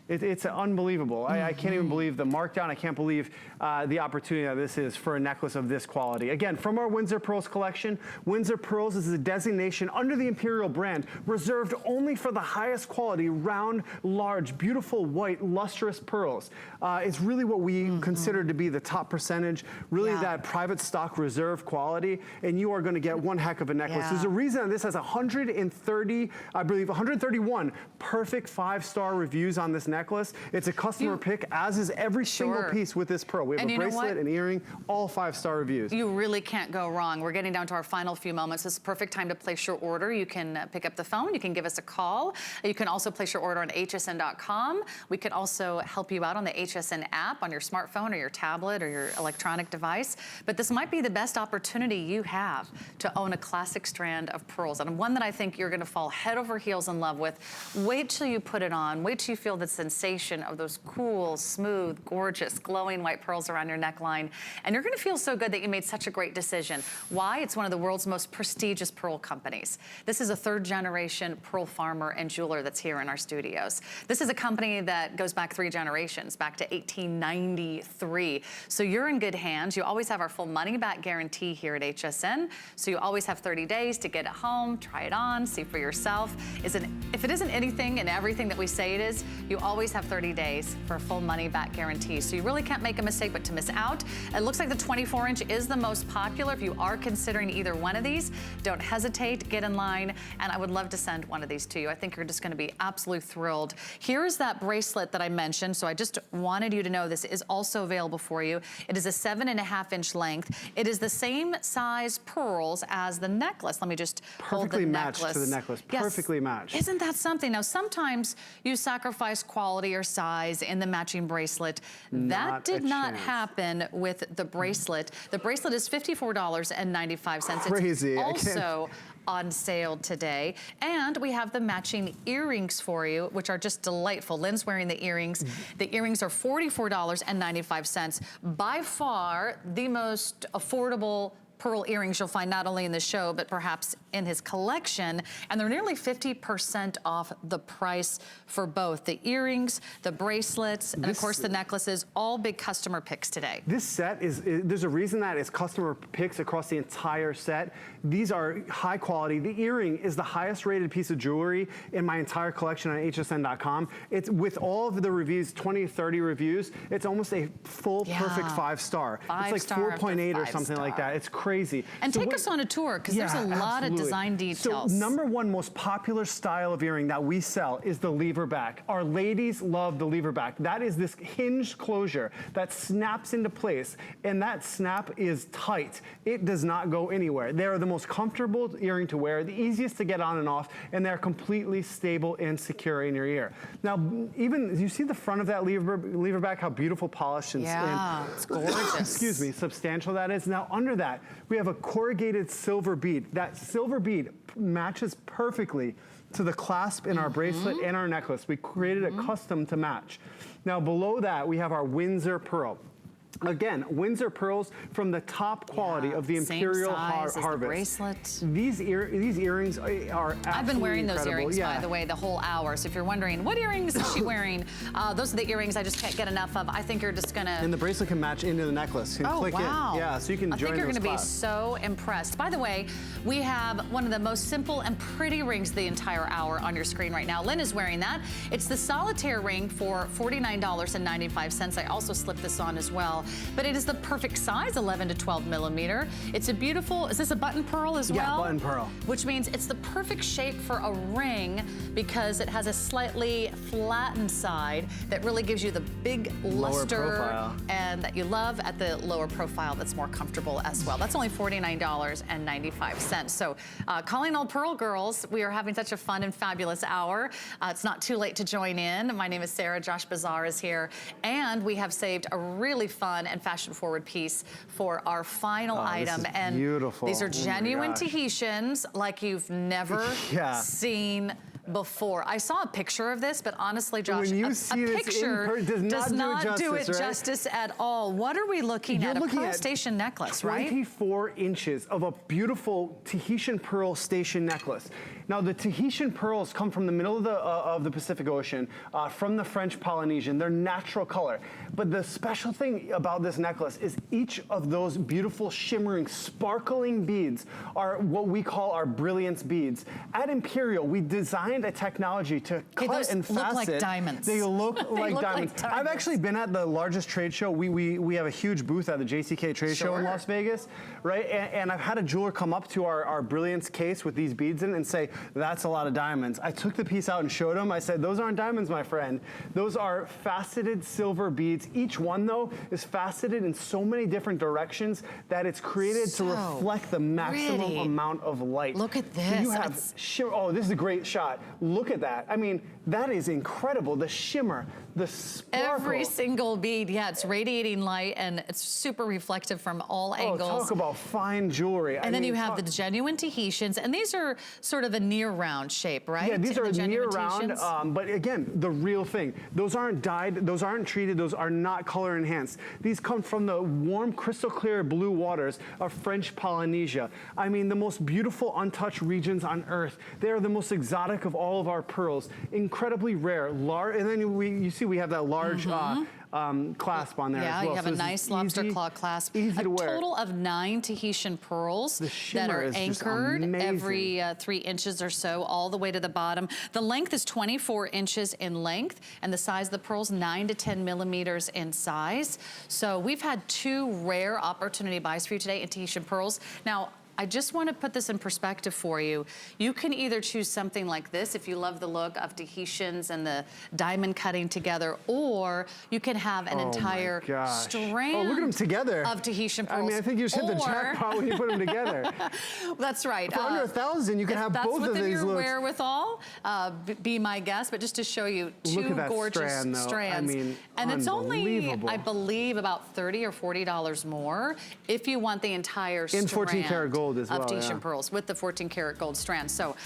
It's unbelievable. I can't even believe the markdown. I can't believe the opportunity that this is for a necklace of this quality. Again, from our Windsor Pearls collection, Windsor Pearls is a designation under the Imperial brand, reserved only for the highest quality, round, large, beautiful, white, lustrous pearls. It's really what we consider to be the top percentage, really that private stock reserve quality, and you are going to get one heck of a necklace. There's a reason this has 130, I believe 131 perfect 5-star reviews on this necklace. It's a customer pick, as is every single piece with this pearl. We have a bracelet, an earring, all 5-star reviews.
You really can't go wrong. We're getting down to our final few moments. This is the perfect time to place your order. You can pick up the phone. You can give us a call. You can also place your order on hsn.com. We can also help you out on the HSN app on your smartphone or your tablet or your electronic device. But this might be the best opportunity you have to own a classic strand of pearls, and one that I think you're going to fall head over heels in love with. Wait till you put it on. Wait till you feel the sensation of those cool, smooth, gorgeous, glowing white pearls around your neckline. And you're going to feel so good that you made such a great decision. Why? It's one of the world's most prestigious pearl companies. This is a 3rd-generation pearl farmer and jeweler that's here in our studios. This is a company that goes back 3 generations, back to 1893. So you're in good hands. You always have our full money-back guarantee here at HSN. So you always have 30 days to get it home, try it on, see for yourself. If it isn't anything and everything that we say it is, you always have 30 days for a full money-back guarantee. So you really can't make a mistake but to miss out. It looks like the 24-inch is the most popular. If you are considering either one of these, don't hesitate, get in line, and I would love to send one of these to you. I think you're just gonna be absolutely thrilled. Here's that bracelet that I mentioned, so I just wanted you to know this is also available for you. It is a 7.5-inch length. It is the same size pearls as the necklace. Let me just hold the necklace.
Perfectly matched to the necklace, perfectly matched.
Isn't that something? Now, sometimes you sacrifice quality or size in the matching bracelet. That did not happen with the bracelet. The bracelet is $54.95.
Crazy.
It's also on sale today. And we have the matching earrings for you, which are just delightful. Lynn's wearing the earrings. The earrings are $44.95. By far the most affordable pearl earrings you'll find not only in the show, but perhaps in his collection. And they're nearly 50% off the price for both the earrings, the bracelets, and of course the necklaces, all big customer picks today.
This set there's a reason that it's customer picks across the entire set. These are high quality. The earring is the highest rated piece of jewelry in my entire collection on hsn.com. It's with all of the reviews, 20, 30 reviews, it's almost a full perfect 5-star. It's like 4.8 or something like that. It's crazy. crazy.
And take us on a tour, because there's a lot of design details.
So #1 most popular style of earring that we sell is the lever back. Our ladies love the lever back. That is this hinged closure that snaps into place, and that snap is tight. It does not go anywhere. They are the most comfortable earring to wear, the easiest to get on and off, and they're completely stable and secure in your ear. Now, even, you see the front of that lever back, how beautiful, polished, and
it's gorgeous.
excuse me, substantial that is. Now, under that, we have a corrugated silver bead. That silver bead matches perfectly to the clasp in our bracelet and our necklace. We created a custom to match. Now, below that, we have our Windsor pearl. Again, Windsor pearls from the top quality of the Imperial harvest.
The bracelet.
These earrings are absolutely
I've been wearing those
incredible.
earrings, by the way, the whole hour. So if you're wondering, what earrings is she wearing? Those are the earrings I just can't get enough of. I think you're just gonna...
And the bracelet can match into the necklace. You can click in. Yeah, so you can join those. I think you're gonna be
so impressed. By the way, we have one of the most simple and pretty rings the entire hour on your screen right now. Lynn is wearing that. It's the solitaire ring for $49.95. I also slipped this on as well. But it is the perfect size, 11 to 12 millimeter. It's a beautiful, is this a button pearl as well?
Yeah, button pearl.
Which means it's the perfect shape for a ring because it has a slightly flattened side that really gives you the big luster and that you love at the lower profile that's more comfortable as well. That's only $49.95. So calling all Pearl girls, we are having such a fun and fabulous hour. It's not too late to join in. My name is Sarah, Josh Bazar is here, and we have saved a really fun and fashion-forward piece for our final item. And
beautiful.
These are genuine Tahitians like you've never seen before. I saw a picture of this, but honestly, Josh,
when you
a
see
picture
does not do it
justice at all. What are we looking at? A pearl station necklace, right?
24 inches of a beautiful Tahitian pearl station necklace. Now, the Tahitian pearls come from the middle of the Pacific Ocean, from the French Polynesian. They're natural color. But the special thing about this necklace is each of those beautiful, shimmering, sparkling beads are what we call our brilliance beads. At Imperial, we designed a technology to cut and facet.
Look like diamonds.
They look like diamonds. I've actually been at the largest trade show. We have a huge booth at the JCK trade show in Las Vegas, right? And I've had a jeweler come up to our brilliance case with these beads in and say, that's a lot of diamonds. I took the piece out and showed him. I said, those aren't diamonds, my friend. Those are faceted silver beads. Each one, though, is faceted in so many different directions that it's created to reflect the maximum amount of light.
Look at this.
So you have oh, this is a great shot. Look at that. I mean, that is incredible. The shimmer, the sparkle.
Every single bead, it's radiating light and it's super reflective from all angles.
Talk about fine jewelry.
And then you have the genuine Tahitians, and these are sort of a near round shape, right?
Yeah, these are near round, but again, the real thing. Those aren't dyed, those aren't treated, those are not color enhanced. These come from the warm, crystal clear blue waters of French Polynesia. I mean, the most beautiful untouched regions on earth. They are the most exotic of all of our pearls. Incredibly rare, large, and then you see we have that large clasp on there as well.
Yeah, you have a nice lobster claw clasp. Easy to wear. A total of 9 Tahitian pearls that are anchored every 3 inches or so, all the way to the bottom. The length is 24 inches in length, and the size of the pearls, 9 to 10 millimeters in size. So we've had 2 rare opportunity buys for you today in Tahitian pearls. Now, I just want to put this in perspective for you. You can either choose something like this if you love the look of Tahitians and the diamond cutting together, or you can have an entire strand
look at them together.
Of Tahitian pearls.
I mean, I think you just hit the jackpot when you put them together.
That's right.
For under $1,000, you can have both of these looks.
That's within your wherewithal. Be my guest, but just to show you 2 gorgeous strands.
I mean,
and it's only, I believe, about $30 or $40 more if you want the entire strand.
In 14 karat gold as well,
of Tahitian pearls with the 14 karat gold strand. So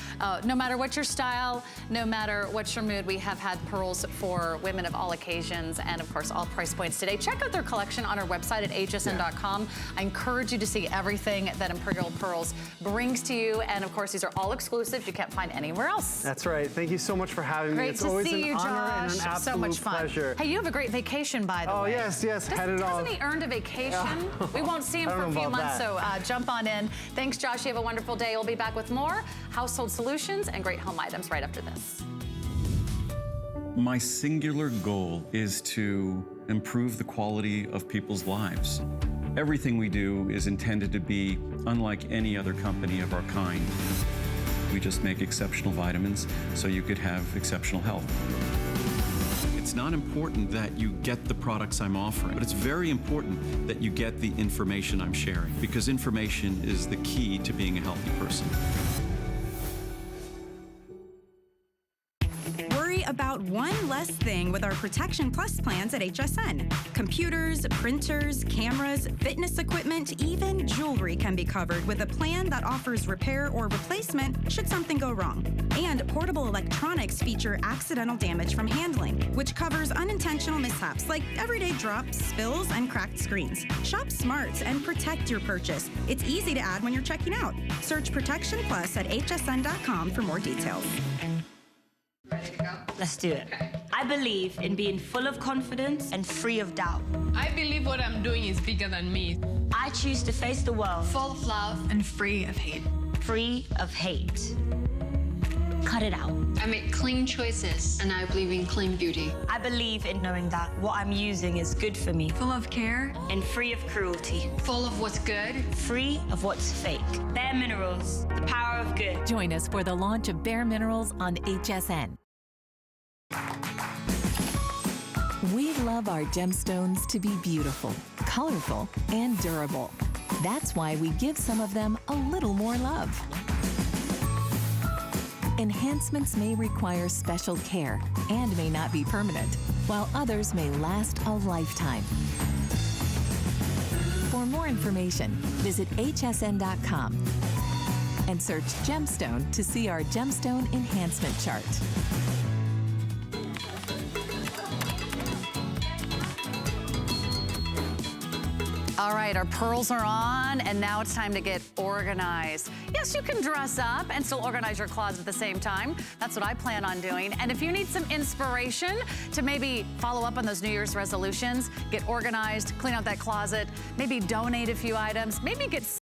no matter what your style, no matter what your mood, we have had pearls for women of all occasions and of course all price points today. Check out their collection on our website at hsn.com. I encourage you to see everything that Imperial Pearls brings to you, and of course these are all exclusive. You can't find anywhere else.
That's right. Thank you so much for having me.
It's always an honor and an absolute so much fun.
Pleasure.
Hey, you have a great vacation, by the way.
Oh yes, headed off.
Hasn't he earned a vacation? We won't see him for a few months, so jump on in. Thanks, Josh. You have a wonderful day. We'll be back with more household solutions and great home items right after this.
My singular goal is to improve the quality of people's lives. Everything we do is intended to be unlike any other company of our kind. We just make exceptional vitamins so you could have exceptional health. It's not important that you get the products I'm offering, but it's very important that you get the information I'm sharing, because information is the key to being a healthy person.
About one less thing with our Protection Plus plans at HSN. Computers, printers, cameras, fitness equipment, even jewelry can be covered with a plan that offers repair or replacement should something go wrong. And portable electronics feature accidental damage from handling, which covers unintentional mishaps like everyday drops, spills, and cracked screens. Shop smart and protect your purchase. It's easy to add when you're checking out. Search Protection Plus at hsn.com for more details.
Ready to go?
Let's do it. I believe in being full of confidence and free of doubt.
I believe what I'm doing is bigger than me.
I choose to face the world
Full of love and free of hate.
free of hate. Cut it out.
I make clean choices, and I believe in clean beauty.
I believe in knowing that what I'm using is good for me.
Full of care,
And free of cruelty.
full of what's good.
Free of what's fake. Bare Minerals, the power of good.
Join us for the launch of Bare Minerals on HSN. We love our gemstones to be beautiful, colorful, and durable. That's why we give some of them a little more love. Enhancements may require special care and may not be permanent, while others may last a lifetime. For more information, visit hsn.com and search gemstone to see our gemstone enhancement chart.
All right, our pearls are on, and now it's time to get organized. Yes, you can dress up and still organize your closet at the same time. That's what I plan on doing. And if you need some inspiration to maybe follow up on those New Year's resolutions, get organized, clean out that closet, maybe donate a few items, maybe get